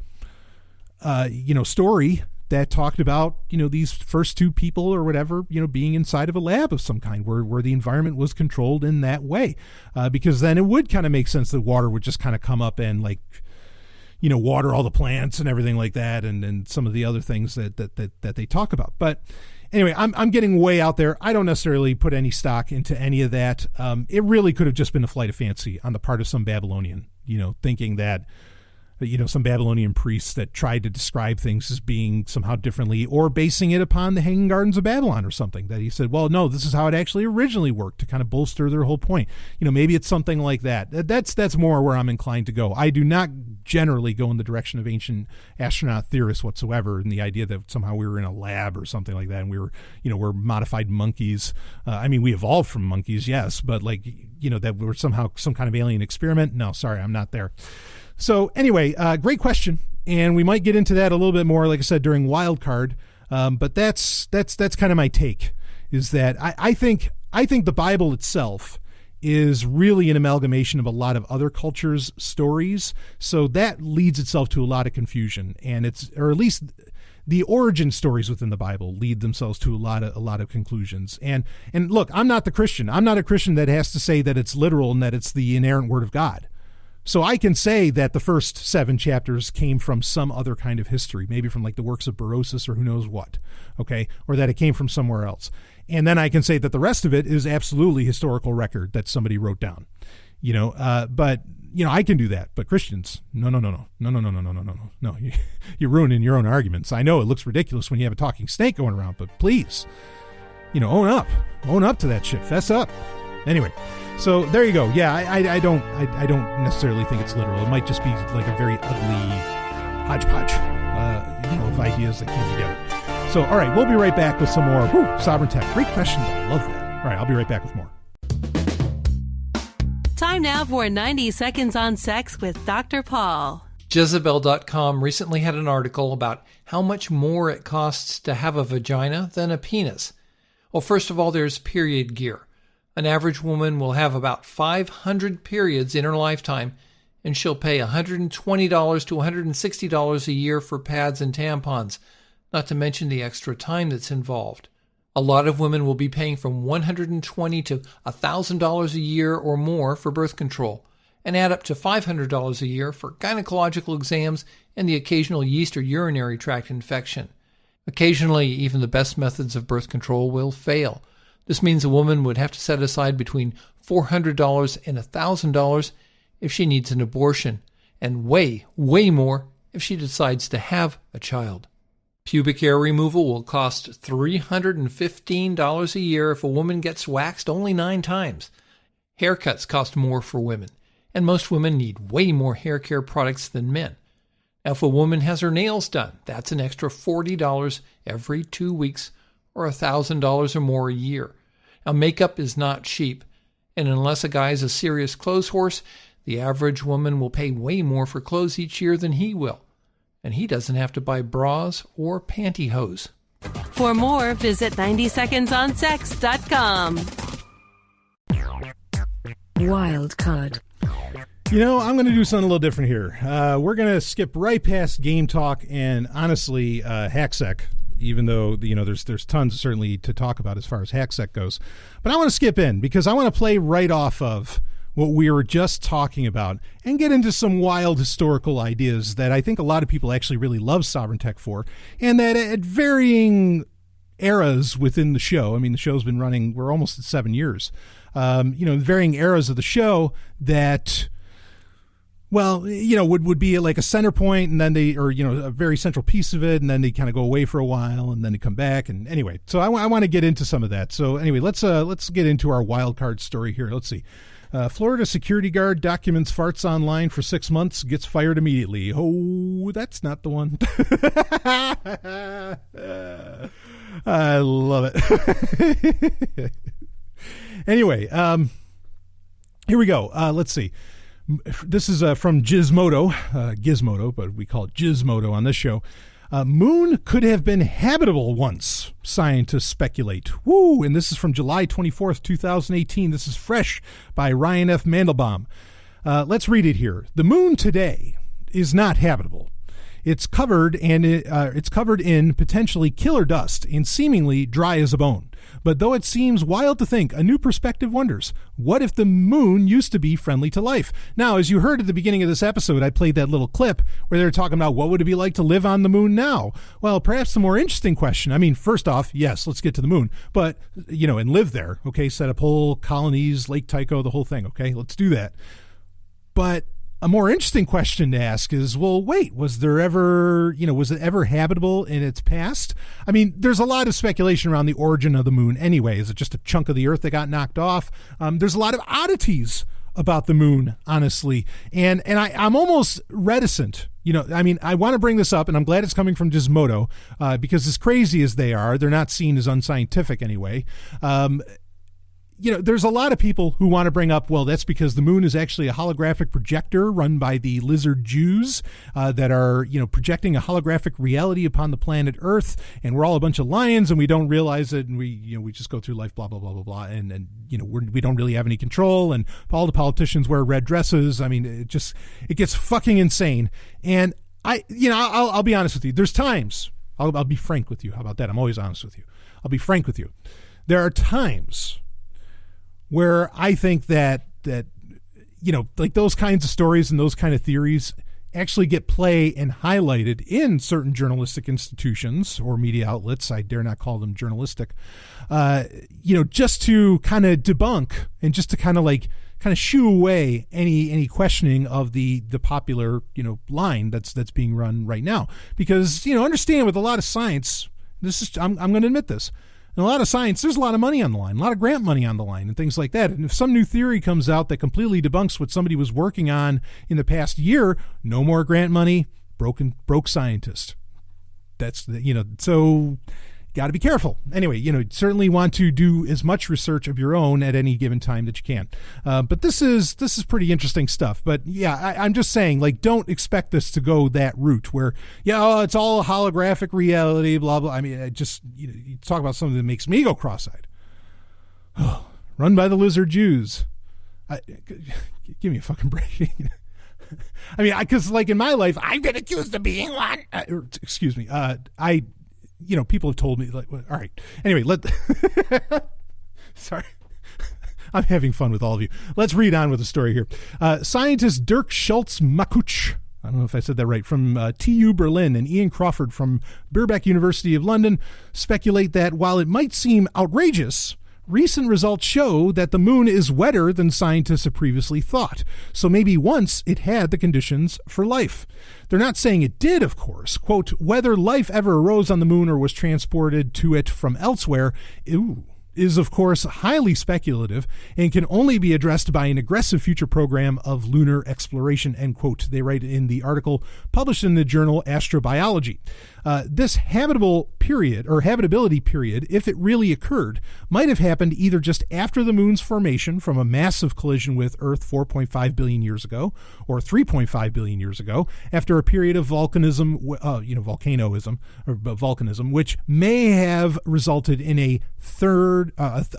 story that talked about, these first two people or whatever, being inside of a lab of some kind where the environment was controlled in that way. Because then it would kind of make sense that water would just kind of come up and, like, water all the plants and everything like that. And some of the other things that they talk about. But anyway, I'm getting way out there. I don't necessarily put any stock into any of that. It really could have just been a flight of fancy on the part of some Babylonian, thinking that, some Babylonian priests that tried to describe things as being somehow differently, or basing it upon the Hanging Gardens of Babylon or something, that he said, well, no, this is how it actually originally worked, to kind of bolster their whole point. Maybe it's something like that. That's more where I'm inclined to go. I do not generally go in the direction of ancient astronaut theorists whatsoever, in the idea that somehow we were in a lab or something like that, and we were, we're modified monkeys. I mean, we evolved from monkeys, yes, but that we're somehow some kind of alien experiment. No, sorry, I'm not there. So anyway, great question. And we might get into that a little bit more, like I said, during Wildcard. But that's kind of my take, is that I think the Bible itself is really an amalgamation of a lot of other cultures' stories. So that leads itself to a lot of confusion, and or at least the origin stories within the Bible lead themselves to a lot of conclusions. And look, I'm not the Christian. I'm not a Christian that has to say that it's literal and that it's the inerrant word of God. So I can say that the first 7 chapters came from some other kind of history, maybe from like the works of Berosus or who knows what, okay, or that it came from somewhere else. And then I can say that the rest of it is absolutely historical record that somebody wrote down, but I can do that. But Christians, no. You're ruining your own arguments. I know it looks ridiculous when you have a talking snake going around, but please, own up to that shit. Fess up. Anyway. So there you go. Yeah, I don't necessarily think it's literal. It might just be like a very ugly hodgepodge, of ideas that came together. So, all right, we'll be right back with some more Sovryn Tech. Great question, though. I love that. All right, I'll be right back with more. Time now for 90 Seconds on Sex with Dr. Paul. Jezebel.com recently had an article about how much more it costs to have a vagina than a penis. Well, first of all, there's period gear. An average woman will have about 500 periods in her lifetime, and she'll pay $120 to $160 a year for pads and tampons, not to mention the extra time that's involved. A lot of women will be paying from $120 to $1,000 a year or more for birth control, and add up to $500 a year for gynecological exams and the occasional yeast or urinary tract infection. Occasionally, even the best methods of birth control will fail. This means a woman would have to set aside between $400 and $1,000 if she needs an abortion, and way more if she decides to have a child. Pubic hair removal will cost $315 a year if a woman gets waxed only 9 times. Haircuts cost more for women, and most women need way more hair care products than men. Now, if a woman has her nails done, that's an extra $40 every 2 weeks, or $1,000 or more a year. Now, makeup is not cheap, and unless a guy is a serious clothes horse, the average woman will pay way more for clothes each year than he will. And he doesn't have to buy bras or pantyhose. For more, visit 90secondsonsex.com. Wildcard. I'm going to do something a little different here. We're going to skip right past game talk and, honestly, HackSec. Even though there's tons certainly to talk about as far as HackSec goes, but I want to skip in because I want to play right off of what we were just talking about and get into some wild historical ideas that I think a lot of people actually really love Sovryn Tech for, and that at varying eras within the show. I mean, the show's been running; we're almost at 7 years. Varying eras of the show that. Well, would be like a center point, and then a very central piece of it, and then they kind of go away for a while, and then they come back, and anyway, so I want to get into some of that. So anyway, let's get into our wild card story here. Let's see. Florida security guard documents farts online for 6 months, gets fired immediately. Oh, that's not the one. I love it. Anyway, here we go. Let's see. This is from Gizmodo, but we call it Gizmodo on this show. Moon could have been habitable once, scientists speculate. Woo! And this is from July 24th, 2018. This is fresh by Ryan F. Mandelbaum. Let's read it here. The moon today is not habitable. It's covered in potentially killer dust and seemingly dry as a bone. But though it seems wild to think, a new perspective wonders, what if the moon used to be friendly to life? Now, as you heard at the beginning of this episode, I played that little clip where they were talking about what would it be like to live on the moon now? Well, perhaps the more interesting question, I mean, first off, yes, let's get to the moon, but, and live there, okay? Set up whole colonies, Lake Tycho, the whole thing, okay? Let's do that. But a more interesting question to ask is, well, wait, was it ever habitable in its past? I mean, there's a lot of speculation around the origin of the moon anyway. Is it just a chunk of the Earth that got knocked off? There's a lot of oddities about the moon, honestly. And I'm almost reticent. I want to bring this up, and I'm glad it's coming from Gizmodo, because as crazy as they are, they're not seen as unscientific anyway. there's a lot of people who want to bring up, well, that's because the moon is actually a holographic projector run by the lizard Jews that are, projecting a holographic reality upon the planet Earth, and we're all a bunch of lions and we don't realize it, and we just go through life, blah, blah, blah, blah, blah, and we don't really have any control, and all the politicians wear red dresses. I mean, it gets fucking insane. And I'll be honest with you. There's times, I'll be frank with you. How about that? I'm always honest with you. I'll be frank with you. There are times where I think that like those kinds of stories and those kind of theories actually get play and highlighted in certain journalistic institutions or media outlets. I dare not call them journalistic, just to kind of debunk and just to kind of shoo away any questioning of the popular, line that's being run right now. Because, understand, with a lot of science, I'm going to admit this, in a lot of science, there's a lot of money on the line, a lot of grant money on the line and things like that. And if some new theory comes out that completely debunks what somebody was working on in the past year, no more grant money, broke scientist. That's so got to be careful. Anyway, certainly want to do as much research of your own at any given time that you can. But this is pretty interesting stuff. But yeah, I'm just saying, like, don't expect this to go that route where, it's all a holographic reality, blah, blah. I mean, you talk about something that makes me go cross-eyed. Oh, run by the lizard Jews. Give me a fucking break. I mean, because like in my life, I've been accused of being one. Excuse me. People have told me, like, all right. Anyway, sorry. I'm having fun with all of you. Let's read on with the story here. Scientist Dirk Schultz-Makuch, I don't know if I said that right, from TU Berlin, and Ian Crawford from Birkbeck University of London speculate that while it might seem outrageous, recent results show that the moon is wetter than scientists have previously thought. So maybe once it had the conditions for life. They're not saying it did, of course. Quote, whether life ever arose on the moon or was transported to it from elsewhere, is of course highly speculative and can only be addressed by an aggressive future program of lunar exploration, end quote. They write in the article published in the journal Astrobiology. This habitability period, if it really occurred, might have happened either just after the moon's formation from a massive collision with Earth 4.5 billion years ago, or 3.5 billion years ago, after a period of volcanism, which may have resulted in a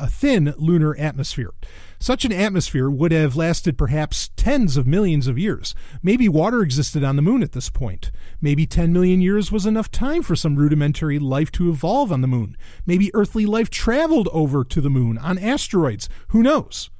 thin lunar atmosphere. Such an atmosphere would have lasted perhaps tens of millions of years. Maybe water existed on the moon at this point. Maybe 10 million years was enough time for some rudimentary life to evolve on the moon. Maybe earthly life traveled over to the moon on asteroids. Who knows?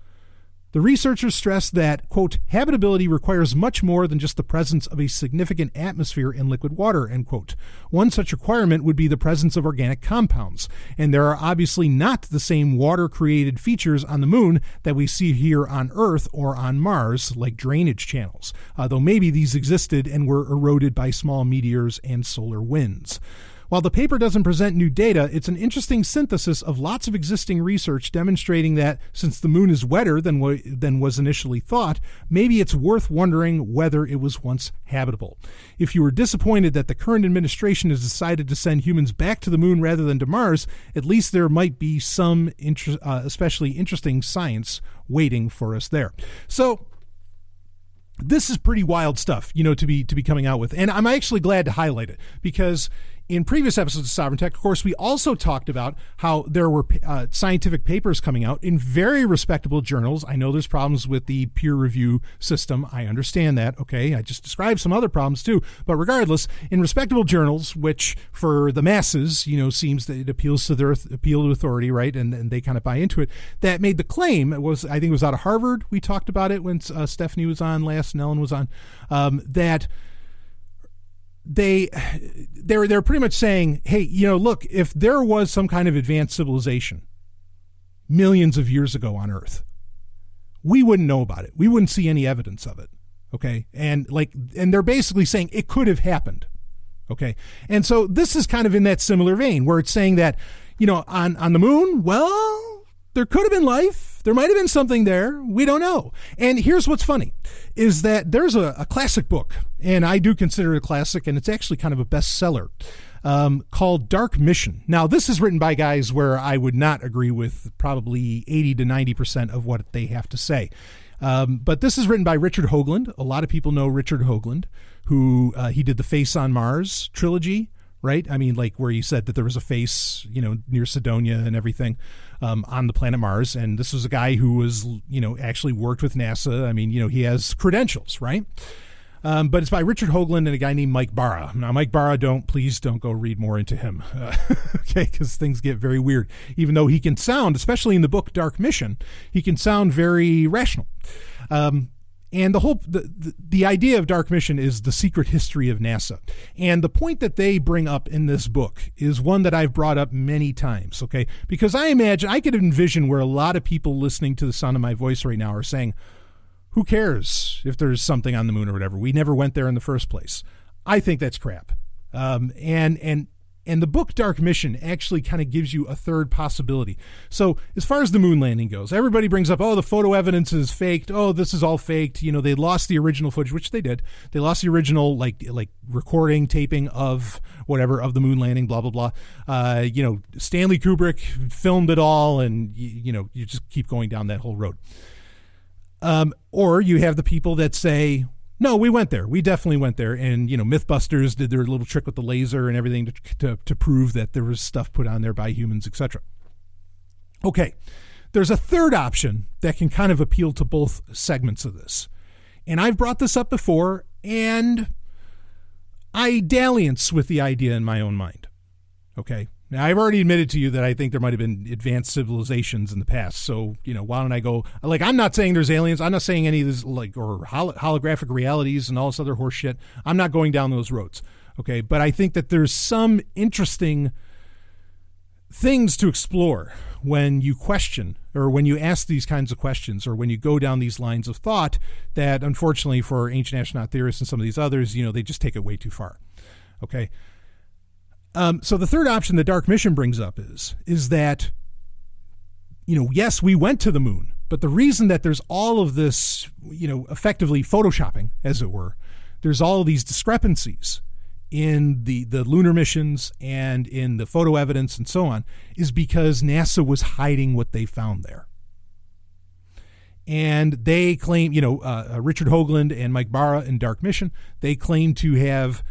The researchers stress that, quote, habitability requires much more than just the presence of a significant atmosphere and liquid water, end quote. One such requirement would be the presence of organic compounds, and there are obviously not the same water-created features on the moon that we see here on Earth or on Mars, like drainage channels, though maybe these existed and were eroded by small meteors and solar winds. While the paper doesn't present new data, it's an interesting synthesis of lots of existing research demonstrating that since the moon is wetter than was initially thought, maybe it's worth wondering whether it was once habitable. If you were disappointed that the current administration has decided to send humans back to the moon rather than to Mars, at least there might be some especially interesting science waiting for us there. So this is pretty wild stuff, to be coming out with. And I'm actually glad to highlight it because in previous episodes of Sovereign Tech, of course, we also talked about how there were scientific papers coming out in very respectable journals. I know there's problems with the peer review system. I understand that. Okay. I just described some other problems too. But regardless, in respectable journals, which for the masses, seems that it appeals to their appeal to authority, right? And they kind of buy into it. That made the claim. I think it was out of Harvard. We talked about it when Stephanie was on last and Ellen was on, that they're pretty much saying, hey, look, if there was some kind of advanced civilization millions of years ago on Earth, we wouldn't know about it. We wouldn't see any evidence of it. Okay. And they're basically saying it could have happened. Okay. And so this is kind of in that similar vein where it's saying that, on the moon, well, there could have been life. There might have been something there. We don't know. And here's what's funny is that there's a classic book, and I do consider it a classic, and it's actually kind of a bestseller. called Dark Mission. Now, this is written by guys where I would not agree with probably 80 to 90% of what they have to say. But this is written by Richard Hoagland. A lot of people know Richard Hoagland, who he did the Face on Mars trilogy, right? I mean, like where he said that there was a face, near Cydonia and everything on the planet Mars. And this was a guy who was, actually worked with NASA. I mean, he has credentials, right? But it's by Richard Hoagland and a guy named Mike Barra. Now, Mike Barra, please don't go read more into him, okay? Because things get very weird. Even though he can sound, especially in the book Dark Mission, he can sound very rational. And the idea of Dark Mission is the secret history of NASA. And the point that they bring up in this book is one that I've brought up many times, okay? Because I could envision where a lot of people listening to the sound of my voice right now are saying, who cares if there's something on the moon or whatever? We never went there in the first place. I think that's crap. And the book Dark Mission actually kind of gives you a third possibility. So as far as the moon landing goes, everybody brings up, the photo evidence is faked. Oh, this is all faked. They lost the original footage, which they did. They lost the original like recording, taping of whatever, of the moon landing, blah, blah, blah. Stanley Kubrick filmed it all, and you just keep going down that whole road. Or you have the people that say, no, we went there. We definitely went there. And, Mythbusters did their little trick with the laser and everything to prove that there was stuff put on there by humans, etc. Okay, there's a third option that can kind of appeal to both segments of this. And I've brought this up before, and I dalliance with the idea in my own mind. Okay? Now, I've already admitted to you that I think there might have been advanced civilizations in the past. So, why don't I go, I'm not saying there's aliens. I'm not saying any of this, or holographic realities and all this other horse shit. I'm not going down those roads. Okay. But I think that there's some interesting things to explore when you question, or when you ask these kinds of questions, or when you go down these lines of thought that, unfortunately, for ancient astronaut theorists and some of these others, they just take it way too far. Okay. So the third option that Dark Mission brings up is that, yes, we went to the moon, but the reason that there's all of this, effectively photoshopping, as it were, there's all of these discrepancies in the lunar missions and in the photo evidence and so on, is because NASA was hiding what they found there. And they claim, Richard Hoagland and Mike Barra in Dark Mission, they claim to have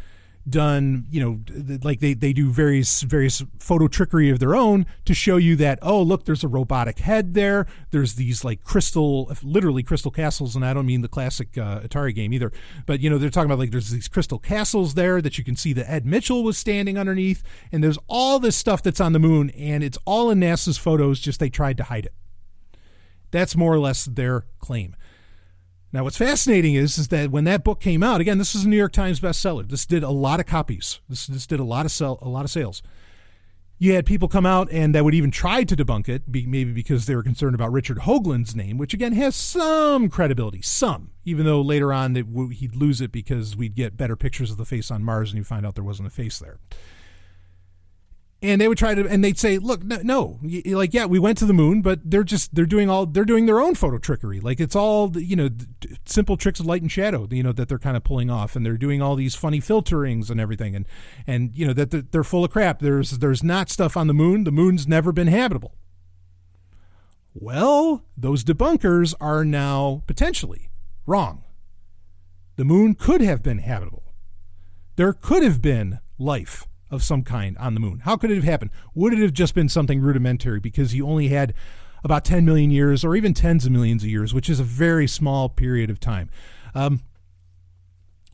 done, they do various photo trickery of their own to show you that, look, there's a robotic head there. There's these literally crystal castles, and I don't mean the classic Atari game either, but they're talking about there's these crystal castles there that you can see that Ed Mitchell was standing underneath, and there's all this stuff that's on the moon, and it's all in NASA's photos, just they tried to hide it. That's more or less their claim. Now, what's fascinating is that when that book came out, again, this is a New York Times bestseller. This did a lot of copies. This did a lot of sales. You had people come out and that would even try to debunk it, maybe because they were concerned about Richard Hoagland's name, which again has some credibility, even though later on he'd lose it because we'd get better pictures of the face on Mars and you find out there wasn't a face there. And they would and they'd say, look, no, yeah, we went to the moon, but they're doing their own photo trickery. It's all, simple tricks of light and shadow, that they're kind of pulling off, and they're doing all these funny filterings and everything. And that they're full of crap. There's not stuff on the moon. The moon's never been habitable. Well, those debunkers are now potentially wrong. The moon could have been habitable. There could have been life of some kind on the moon. How could it have happened? Would it have just been something rudimentary because you only had about 10 million years or even tens of millions of years, which is a very small period of time?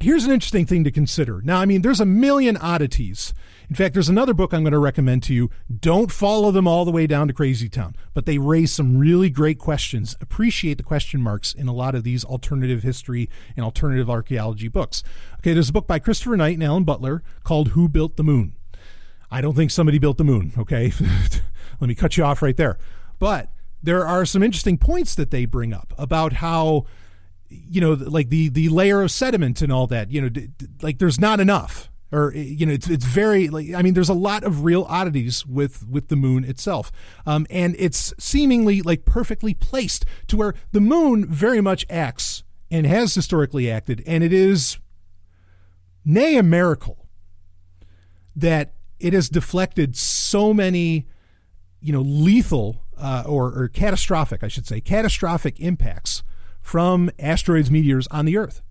Here's an interesting thing to consider. Now, there's a million oddities. In fact, there's another book I'm going to recommend to you. Don't follow them all the way down to Crazy Town, but they raise some really great questions. Appreciate the question marks in a lot of these alternative history and alternative archaeology books. Okay, there's a book by Christopher Knight and Alan Butler called Who Built the Moon? I don't think somebody built the moon, okay? Let me cut you off right there. But there are some interesting points that they bring up about how, the layer of sediment and all that, there's not enough. Or, it's very, there's a lot of real oddities with the moon itself. And it's seemingly perfectly placed to where the moon very much acts and has historically acted. And it is nay a miracle that it has deflected so many, lethal or catastrophic, I should say, catastrophic impacts from asteroids, meteors on the Earth.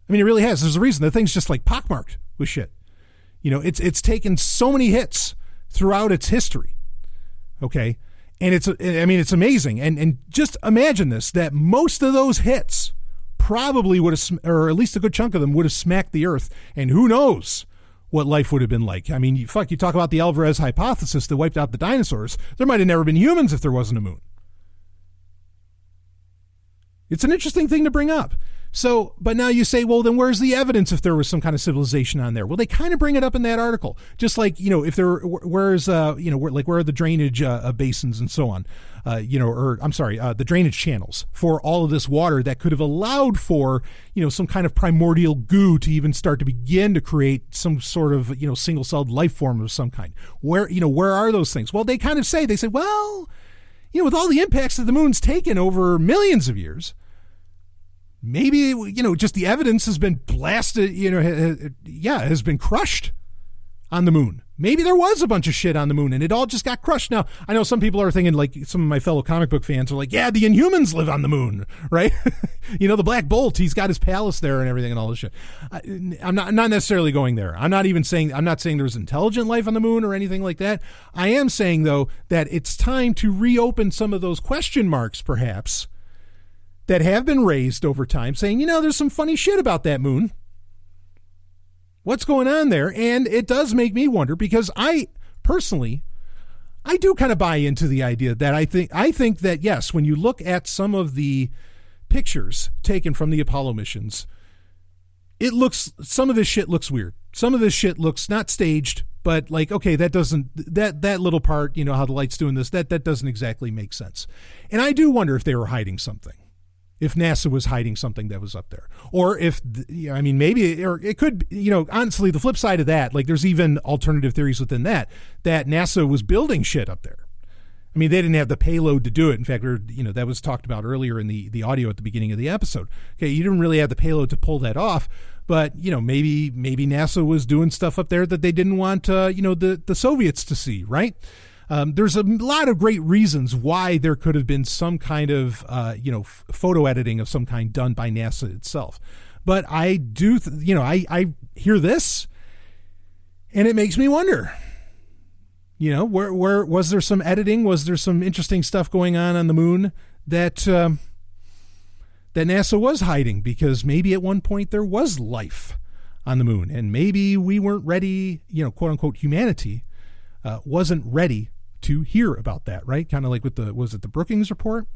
I mean, it really has. There's a reason. The thing's just like pockmarked with shit. It's taken so many hits throughout its history. Okay. And it's amazing. And just imagine this, that most of those hits probably would have, or at least a good chunk of them would have smacked the Earth. And who knows what life would have been like. I mean, you talk about the Alvarez hypothesis that wiped out the dinosaurs. There might have never been humans if there wasn't a moon. It's an interesting thing to bring up. So, but now you say, well, then where's the evidence if there was some kind of civilization on there? Well, they kind of bring it up in that article. Just like, if there, where are the drainage basins and so on, the drainage channels for all of this water that could have allowed for, some kind of primordial goo to even start to begin to create some sort of, single-celled life form of some kind. Where are those things? Well, they say, well, with all the impacts that the moon's taken over millions of years, maybe, just the evidence has been blasted, has been crushed on the moon. Maybe there was a bunch of shit on the moon and it all just got crushed. Now, I know some people are thinking, like some of my fellow comic book fans are like, yeah, the Inhumans live on the moon, right? The Black Bolt, he's got his palace there and everything and all this shit. I'm not necessarily going there. I'm not saying there's intelligent life on the moon or anything like that. I am saying, though, that it's time to reopen some of those question marks, perhaps, that have been raised over time, saying, there's some funny shit about that moon. What's going on there? And it does make me wonder, because I do kind of buy into the idea that I think that, yes, when you look at some of the pictures taken from the Apollo missions, some of this shit looks weird. Some of this shit looks not staged, but like, okay, that little part, how the light's doing this, that doesn't exactly make sense. And I do wonder if they were hiding something. If NASA was hiding something that was up there, or if, maybe, or it could, honestly, the flip side of that, like there's even alternative theories within that NASA was building shit up there. I mean, they didn't have the payload to do it. In fact, that was talked about earlier in the audio at the beginning of the episode. Okay. You didn't really have the payload to pull that off, but, maybe NASA was doing stuff up there that they didn't want, the Soviets to see. Right. There's a lot of great reasons why there could have been some kind of, photo editing of some kind done by NASA itself. But I do, I hear this and it makes me wonder, where was there some editing? Was there some interesting stuff going on the moon that NASA was hiding? Because maybe at one point there was life on the moon and maybe we weren't ready, quote unquote, humanity wasn't ready to hear about that, right? Kind of like with was it the Brookings report?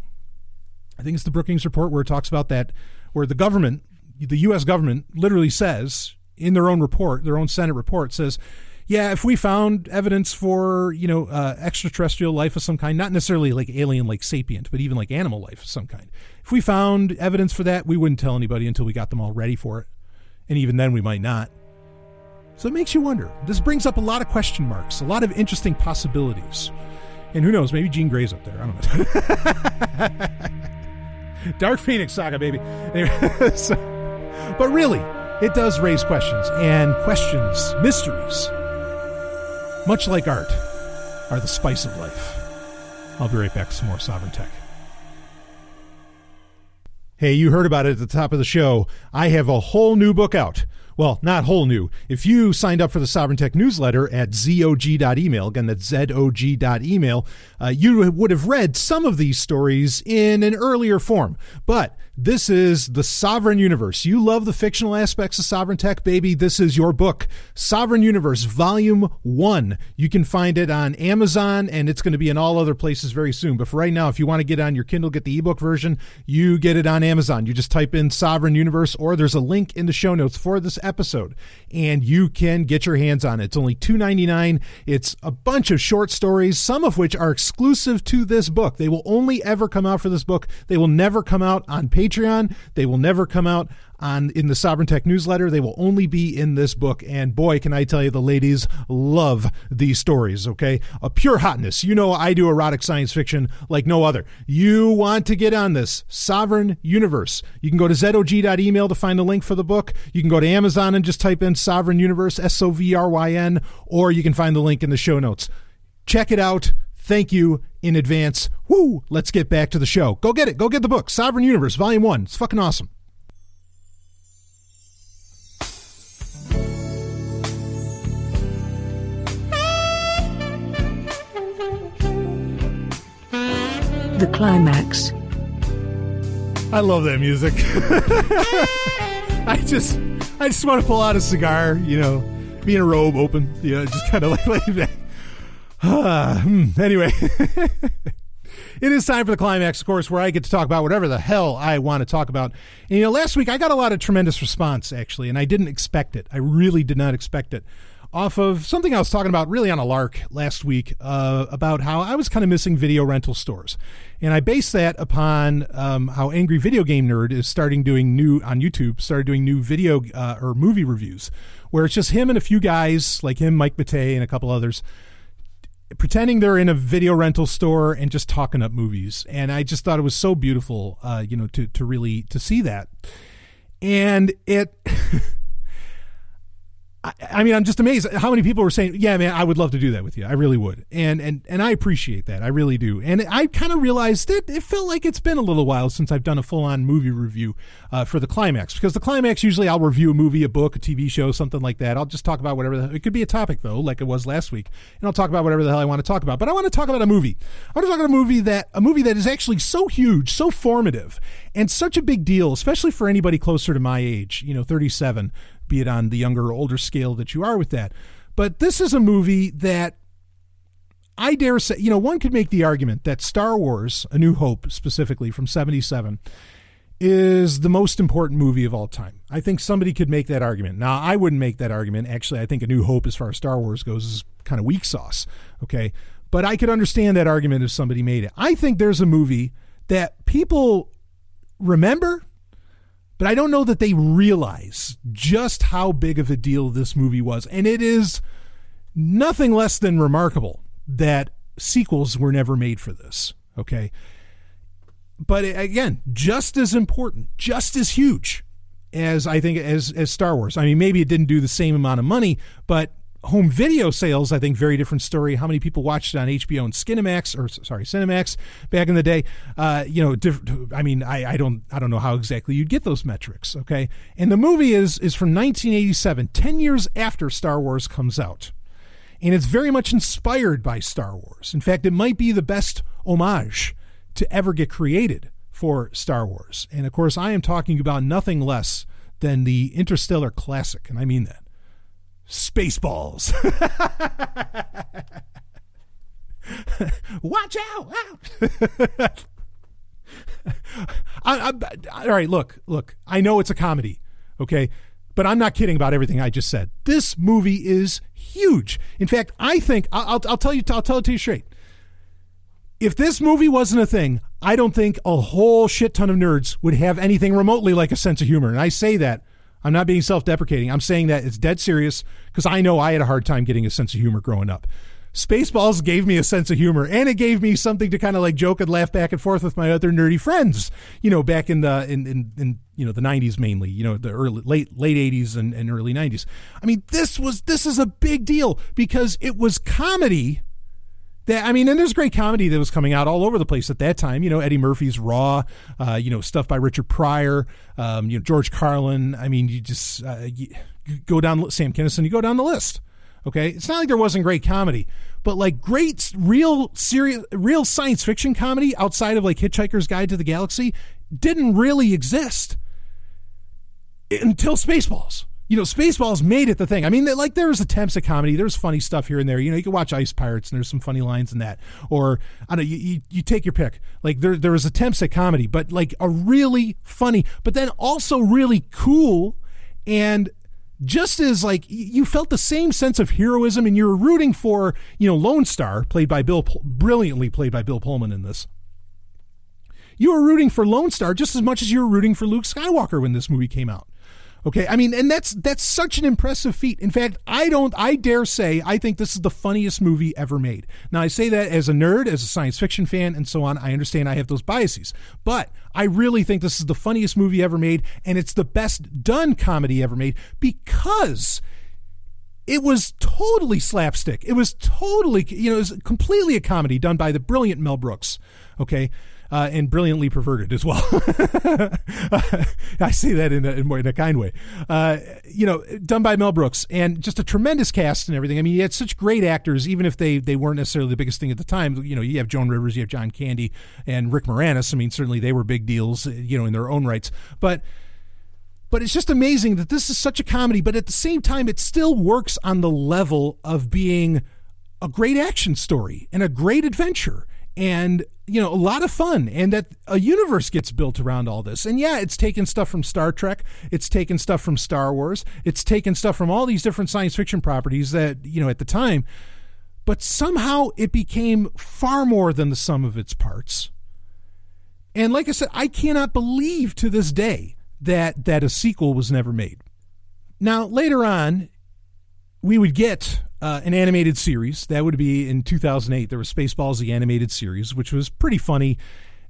I think it's the Brookings report where it talks about that, where the government, the U.S. government literally says in their own report, their own Senate report says, yeah, if we found evidence for, extraterrestrial life of some kind, not necessarily like alien, like sapient, but even like animal life of some kind. If we found evidence for that, we wouldn't tell anybody until we got them all ready for it. And even then we might not. So it makes you wonder. This brings up a lot of question marks, a lot of interesting possibilities. And who knows, maybe Jean Grey's up there. I don't know. Dark Phoenix Saga, baby. Anyway, but really, it does raise questions. And questions, mysteries, much like art, are the spice of life. I'll be right back with some more Sovereign Tech. Hey, you heard about it at the top of the show. I have a whole new book out. Well, not whole new. If you signed up for the Sovereign Tech newsletter at zog.email, again, that's zog.email, you would have read some of these stories in an earlier form. But this is the Sovereign Universe. You love the fictional aspects of Sovereign Tech, baby. This is your book, Sovereign Universe, Volume 1. You can find it on Amazon, and it's going to be in all other places very soon. But for right now, if you want to get on your Kindle, get the ebook version, you get it on Amazon. You just type in Sovereign Universe, or there's a link in the show notes for this episode, and you can get your hands on it. It's only $2.99. It's a bunch of short stories, some of which are exclusive to this book. They will only ever come out for this book. They will never come out on Patreon. They will never come out in the Sovereign Tech newsletter. They will only be in this book. And boy, can I tell you, the ladies love these stories, okay? A pure hotness. You know I do erotic science fiction like no other. You want to get on this. Sovereign Universe. You can go to zog.email to find the link for the book. You can go to Amazon and just type in Sovereign Universe, Sovryn, or you can find the link in the show notes. Check it out. Thank you in advance. Woo! Let's get back to the show. Go get it. Go get the book. Sovereign Universe, Volume 1. It's fucking awesome. The Climax. I love that music. I just want to pull out a cigar, you know, be in a robe open, you know, just kind of like lay back. Anyway, it is time for the Climax, of course, where I get to talk about whatever the hell I want to talk about. And, you know, last week I got a lot of tremendous response, actually, and I didn't expect it. I really did not expect it. Off of something I was talking about really on a lark last week, about how I was kind of missing video rental stores. And I based that upon how Angry Video Game Nerd is starting doing new video or movie reviews, where it's just him and a few guys like him, Mike Matei, and a couple others, pretending they're in a video rental store and just talking up movies. And I just thought it was so beautiful, to really see that. And it... I mean, I'm just amazed at how many people were saying, yeah, man, I would love to do that with you. I really would. And I appreciate that. I really do. And I kind of realized that it felt like it's been a little while since I've done a full-on movie review for the Climax. Because the Climax, usually I'll review a movie, a book, a TV show, something like that. I'll just talk about whatever. It could be a topic, though, like it was last week. And I'll talk about whatever the hell I want to talk about. But I want to talk about a movie. I want to talk about a movie that is actually so huge, so formative, and such a big deal, especially for anybody closer to my age, 37, be it on the younger or older scale that you are with that. But this is a movie that I dare say, one could make the argument that Star Wars, A New Hope, specifically from 1977, is the most important movie of all time. I think somebody could make that argument. Now, I wouldn't make that argument. Actually, I think A New Hope, as far as Star Wars goes, is kind of weak sauce. Okay. But I could understand that argument if somebody made it. I think there's a movie that people remember, but I don't know that they realize just how big of a deal this movie was. And it is nothing less than remarkable that sequels were never made for this. Okay. But again, just as important, just as huge as I think as Star Wars. I mean, maybe it didn't do the same amount of money, but home video sales, I think, very different story. How many people watched it on HBO and Cinemax back in the day? I mean, I don't know how exactly you'd get those metrics. Okay. And the movie is from 1987, 10 years after Star Wars comes out. And it's very much inspired by Star Wars. In fact, it might be the best homage to ever get created for Star Wars. And of course, I am talking about nothing less than the interstellar classic. And I mean that. Spaceballs. Watch out! All right, look. I know it's a comedy, okay, but I'm not kidding about everything I just said. This movie is huge. In fact, I think I'll tell it to you straight. If this movie wasn't a thing, I don't think a whole shit ton of nerds would have anything remotely like a sense of humor. And I say that. I'm not being self-deprecating. I'm saying that it's dead serious because I know I had a hard time getting a sense of humor growing up. Spaceballs gave me a sense of humor, and it gave me something to kind of like joke and laugh back and forth with my other nerdy friends, back in the the 90s mainly, the late 80s and early 90s. I mean, this is a big deal because it was comedy. And there's great comedy that was coming out all over the place at that time. Eddie Murphy's Raw, stuff by Richard Pryor, George Carlin. I mean, you just you go down, Sam Kinison, you go down the list. Okay. It's not like there wasn't great comedy, but like great, real science fiction comedy outside of like Hitchhiker's Guide to the Galaxy didn't really exist until Spaceballs. Spaceballs made it the thing. I mean, like there was attempts at comedy. There's funny stuff here and there. You can watch Ice Pirates and there's some funny lines in that. Or, I don't know, you take your pick. Like there was attempts at comedy, but like a really funny, but then also really cool. And just as like you felt the same sense of heroism and you were rooting for, Lone Star, brilliantly played by Bill Pullman in this. You were rooting for Lone Star just as much as you were rooting for Luke Skywalker when this movie came out. Okay, I mean, and that's such an impressive feat. In fact, I dare say I think this is the funniest movie ever made. Now, I say that as a nerd, as a science fiction fan, and so on. I understand I have those biases, but I really think this is the funniest movie ever made, and it's the best done comedy ever made because it was totally slapstick. It was totally, it was completely a comedy done by the brilliant Mel Brooks. Okay. And brilliantly perverted as well. I say that in a kind way. Done by Mel Brooks, and just a tremendous cast and everything. I mean, you had such great actors, even if they weren't necessarily the biggest thing at the time. You have Joan Rivers, you have John Candy, and Rick Moranis. I mean, certainly they were big deals, in their own rights. But it's just amazing that this is such a comedy, but at the same time, it still works on the level of being a great action story and a great adventure. And, a lot of fun, and that a universe gets built around all this. And yeah, it's taken stuff from Star Trek. It's taken stuff from Star Wars. It's taken stuff from all these different science fiction properties that, at the time. But somehow it became far more than the sum of its parts. And like I said, I cannot believe to this day that a sequel was never made. Now, later on, we would get an animated series. That would be in 2008. There was Spaceballs, the animated series, which was pretty funny.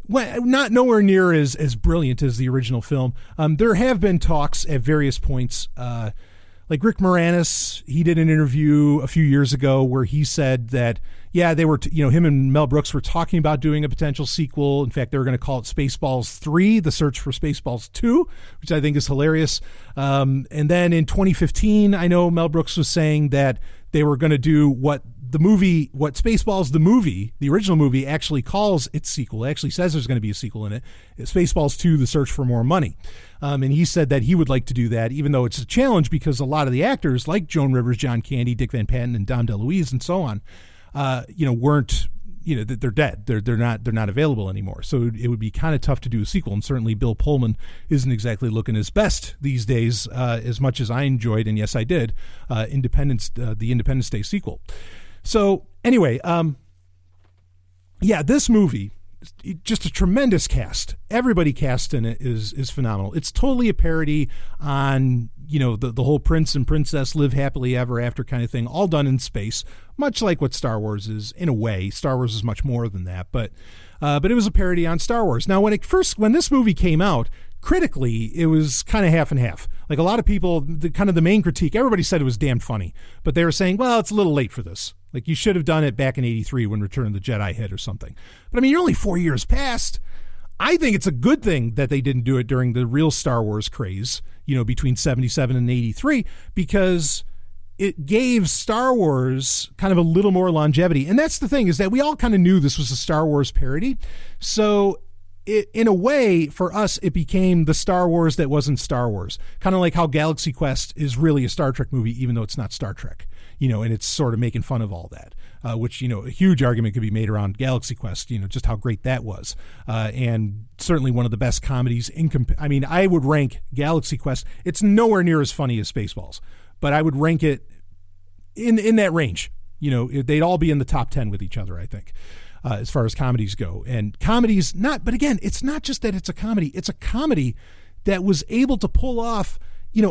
Not nowhere near as brilliant as the original film. There have been talks at various points. Like Rick Moranis, he did an interview a few years ago where he said that, yeah, they were, him and Mel Brooks were talking about doing a potential sequel. In fact, they were going to call it Spaceballs 3, The Search for Spaceballs 2, which I think is hilarious. And then in 2015, I know Mel Brooks was saying that they were going to do what Spaceballs, the movie, the original movie, actually calls its sequel. It actually says there's going to be a sequel in it. It's Spaceballs 2, The Search for More Money. And he said that he would like to do that, even though it's a challenge because a lot of the actors, like Joan Rivers, John Candy, Dick Van Patten, and Dom DeLuise, and so on, weren't, they're dead. They're not available anymore. So it would be kind of tough to do a sequel. And certainly Bill Pullman isn't exactly looking his best these days, as much as I enjoyed, and yes, I did, the Independence Day sequel. So anyway, this movie, just a tremendous cast. Everybody cast in it is phenomenal. It's totally a parody on, the whole prince and princess live happily ever after kind of thing, all done in space, much like what Star Wars is in a way. Star Wars is much more than that, but it was a parody on Star Wars. Now, when this movie came out, critically, it was kind of half and half. Like a lot of people, the main critique, everybody said it was damn funny, but they were saying, well, it's a little late for this. Like you should have done it back in '83 when Return of the Jedi hit or something. But I mean, you're only 4 years past. I think it's a good thing that they didn't do it during the real Star Wars craze, between 77 and 83, because it gave Star Wars kind of a little more longevity. And that's the thing, is that we all kind of knew this was a Star Wars parody. So in a way, for us, it became the Star Wars that wasn't Star Wars. Kind of like how Galaxy Quest is really a Star Trek movie, even though it's not Star Trek, and it's sort of making fun of all that, which, a huge argument could be made around Galaxy Quest, just how great that was. And certainly one of the best comedies I would rank Galaxy Quest. It's nowhere near as funny as Spaceballs, but I would rank it in that range. They'd all be in the top 10 with each other, I think. As far as comedies go. And comedies, but again, it's not just that it's a comedy that was able to pull off,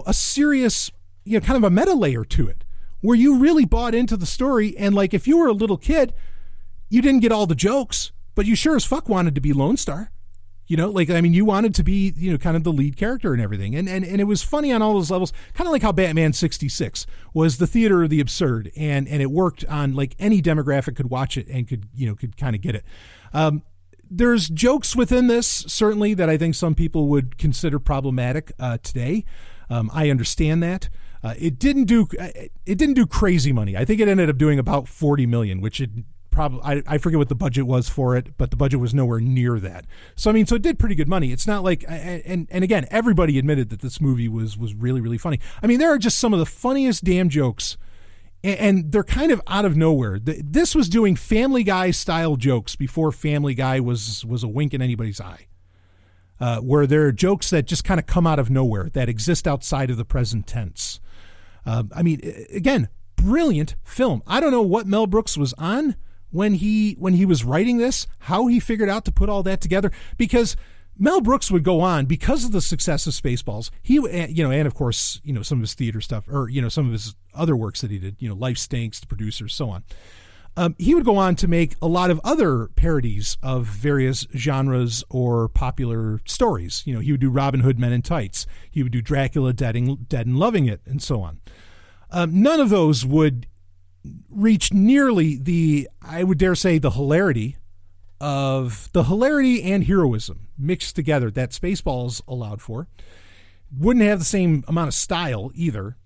a serious, kind of a meta layer to it, where you really bought into the story. And like, if you were a little kid, you didn't get all the jokes, but you sure as fuck wanted to be Lone Star. You wanted to be, kind of the lead character and everything. And it was funny on all those levels, kind of like how Batman 66 was the theater of the absurd. And it worked on like any demographic could watch it and could kind of get it. There's jokes within this, certainly, that I think some people would consider problematic today. I understand that. It didn't do crazy money. I think it ended up doing about $40 million, which it probably, I forget what the budget was for it, but the budget was nowhere near that. So it did pretty good money. It's not like, and again, everybody admitted that this movie was really, really funny. There are just some of the funniest damn jokes, and they're kind of out of nowhere. This was doing Family Guy style jokes before Family Guy was a wink in anybody's eye. Where there are jokes that just kind of come out of nowhere, that exist outside of the present tense. Again, brilliant film. I don't know what Mel Brooks was on when he was writing this, how he figured out to put all that together, because Mel Brooks would go on, because of the success of Spaceballs, and of course, some of his theater stuff, or, some of his other works that he did, Life Stinks, The Producers, so on. He would go on to make a lot of other parodies of various genres or popular stories. He would do Robin Hood Men in Tights. He would do Dracula Dead and Loving It, and so on. None of those would reach nearly I would dare say, the hilarity and heroism mixed together that Spaceballs allowed for. Wouldn't have the same amount of style either.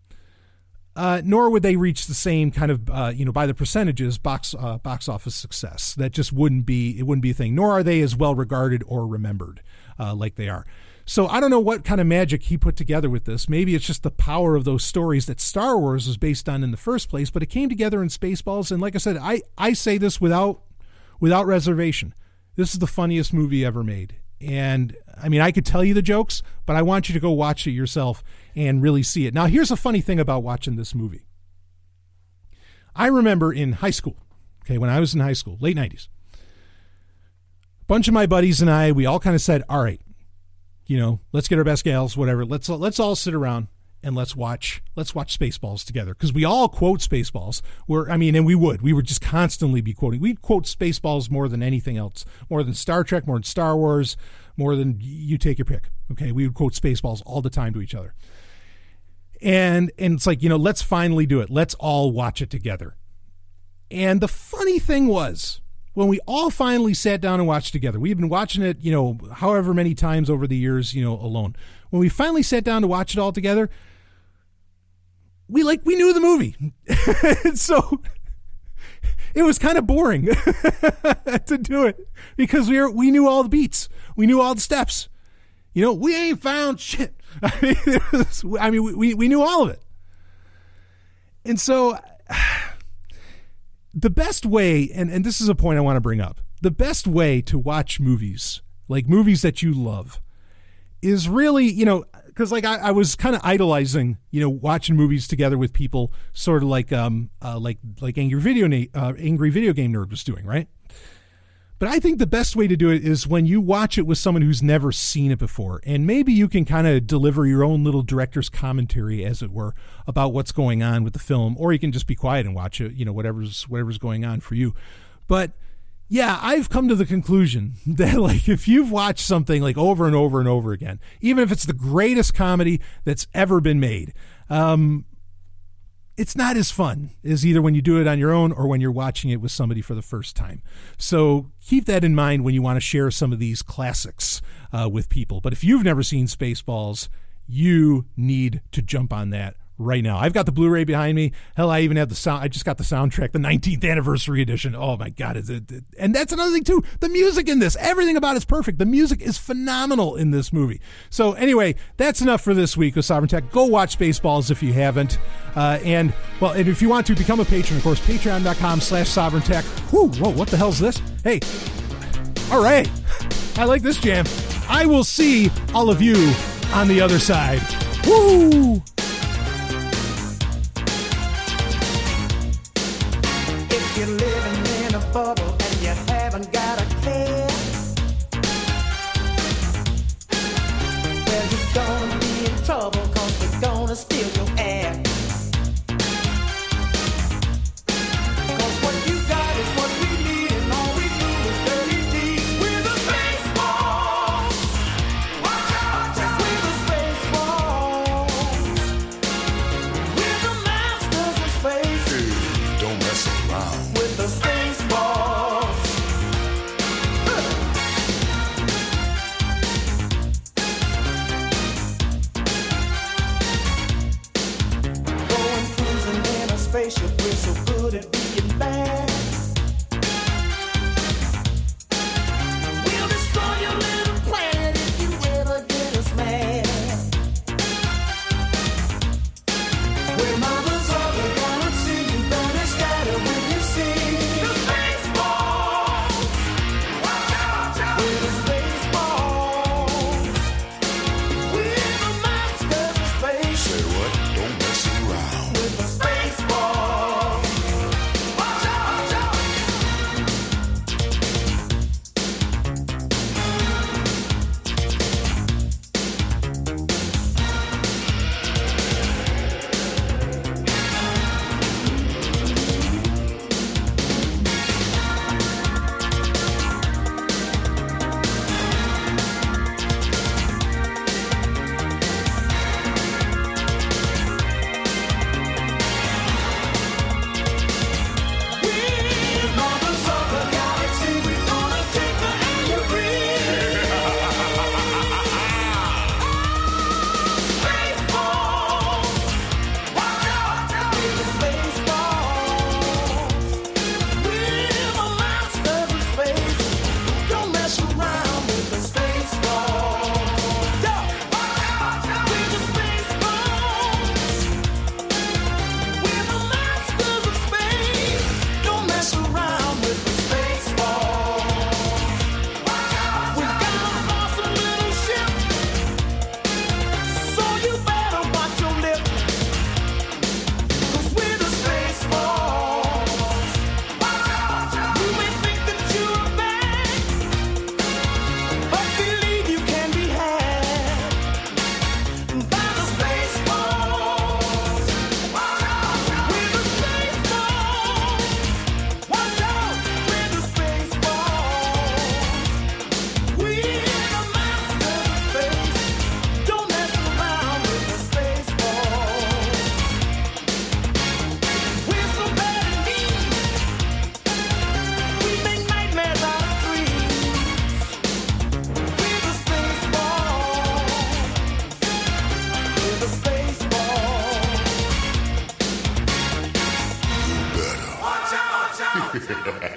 Nor would they reach the same kind of, by the percentages, box office success. That just wouldn't be a thing. Nor are they as well regarded or remembered like they are. So I don't know what kind of magic he put together with this. Maybe it's just the power of those stories that Star Wars was based on in the first place, but it came together in Spaceballs. And like I said, I say this without reservation. This is the funniest movie ever made. And I mean, I could tell you the jokes, but I want you to go watch it yourself and really see it. Now, here's a funny thing about watching this movie. I remember in high school, when I was in high school, late 90s, a bunch of my buddies and I, we all kind of said, all right, let's get our best gals, whatever. Let's all sit around and let's watch Spaceballs together, because we all quote Spaceballs. We would just constantly be quoting. We'd quote Spaceballs more than anything else, more than Star Trek, more than Star Wars, more than you take your pick. Okay, we would quote Spaceballs all the time to each other. And it's like, let's finally do it. Let's all watch it together. And the funny thing was, when we all finally sat down and watched together, we had been watching it, however many times over the years, alone. When we finally sat down to watch it all together, we knew the movie. So it was kind of boring to do it, because we knew all the beats. We knew all the steps. We ain't found shit. We knew all of it. And so the best way, and this is a point I want to bring up, the best way to watch movies, like movies that you love, is really, because I was kind of idolizing, watching movies together with people, sort of like Angry Video Game Nerd was doing, right? But I think the best way to do it is when you watch it with someone who's never seen it before, and maybe you can kind of deliver your own little director's commentary, as it were, about what's going on with the film, or you can just be quiet and watch it, whatever's going on for you. But yeah, I've come to the conclusion that if you've watched something over and over and over again, even if it's the greatest comedy that's ever been made, it's not as fun as either when you do it on your own or when you're watching it with somebody for the first time. So keep that in mind when you want to share some of these classics with people. But if you've never seen Spaceballs, you need to jump on that right now. I've got the Blu-ray behind me. Hell, I even have the sound. I just got the soundtrack, the 19th anniversary edition. Oh my God. And that's another thing too. The music in this, everything about it's perfect. The music is phenomenal in this movie. So anyway, that's enough for this week with Sovryn Tech. Go watch Spaceballs if you haven't. And if you want to become a patron, of course, patreon.com/Sovryn Tech. Whoa, what the hell's this? Hey, all right. I like this jam. I will see all of you on the other side. Woo! You're living in a bubble and you haven't got a care. Well, you're gonna be in trouble, 'cause we're gonna steal your air. 'Cause what you got is what we need, and all we do is dirty deeds. We're the Spaceballs. Watch out, we're the Spaceballs. We're the masters of space. Hey, don't mess around. With the Spaceballs. Going cruising in a spaceship, we're so good at being bad. We'll destroy your little planet if you ever get us mad. We're mothers of the galaxy, you better scatter when you see the Spaceballs. Watch out, we're the Spaceballs. We're the masters of space. Say what? Don't mess around. With the Spaceballs. Watch out, the Spaceballs. You better. Watch out, watch out.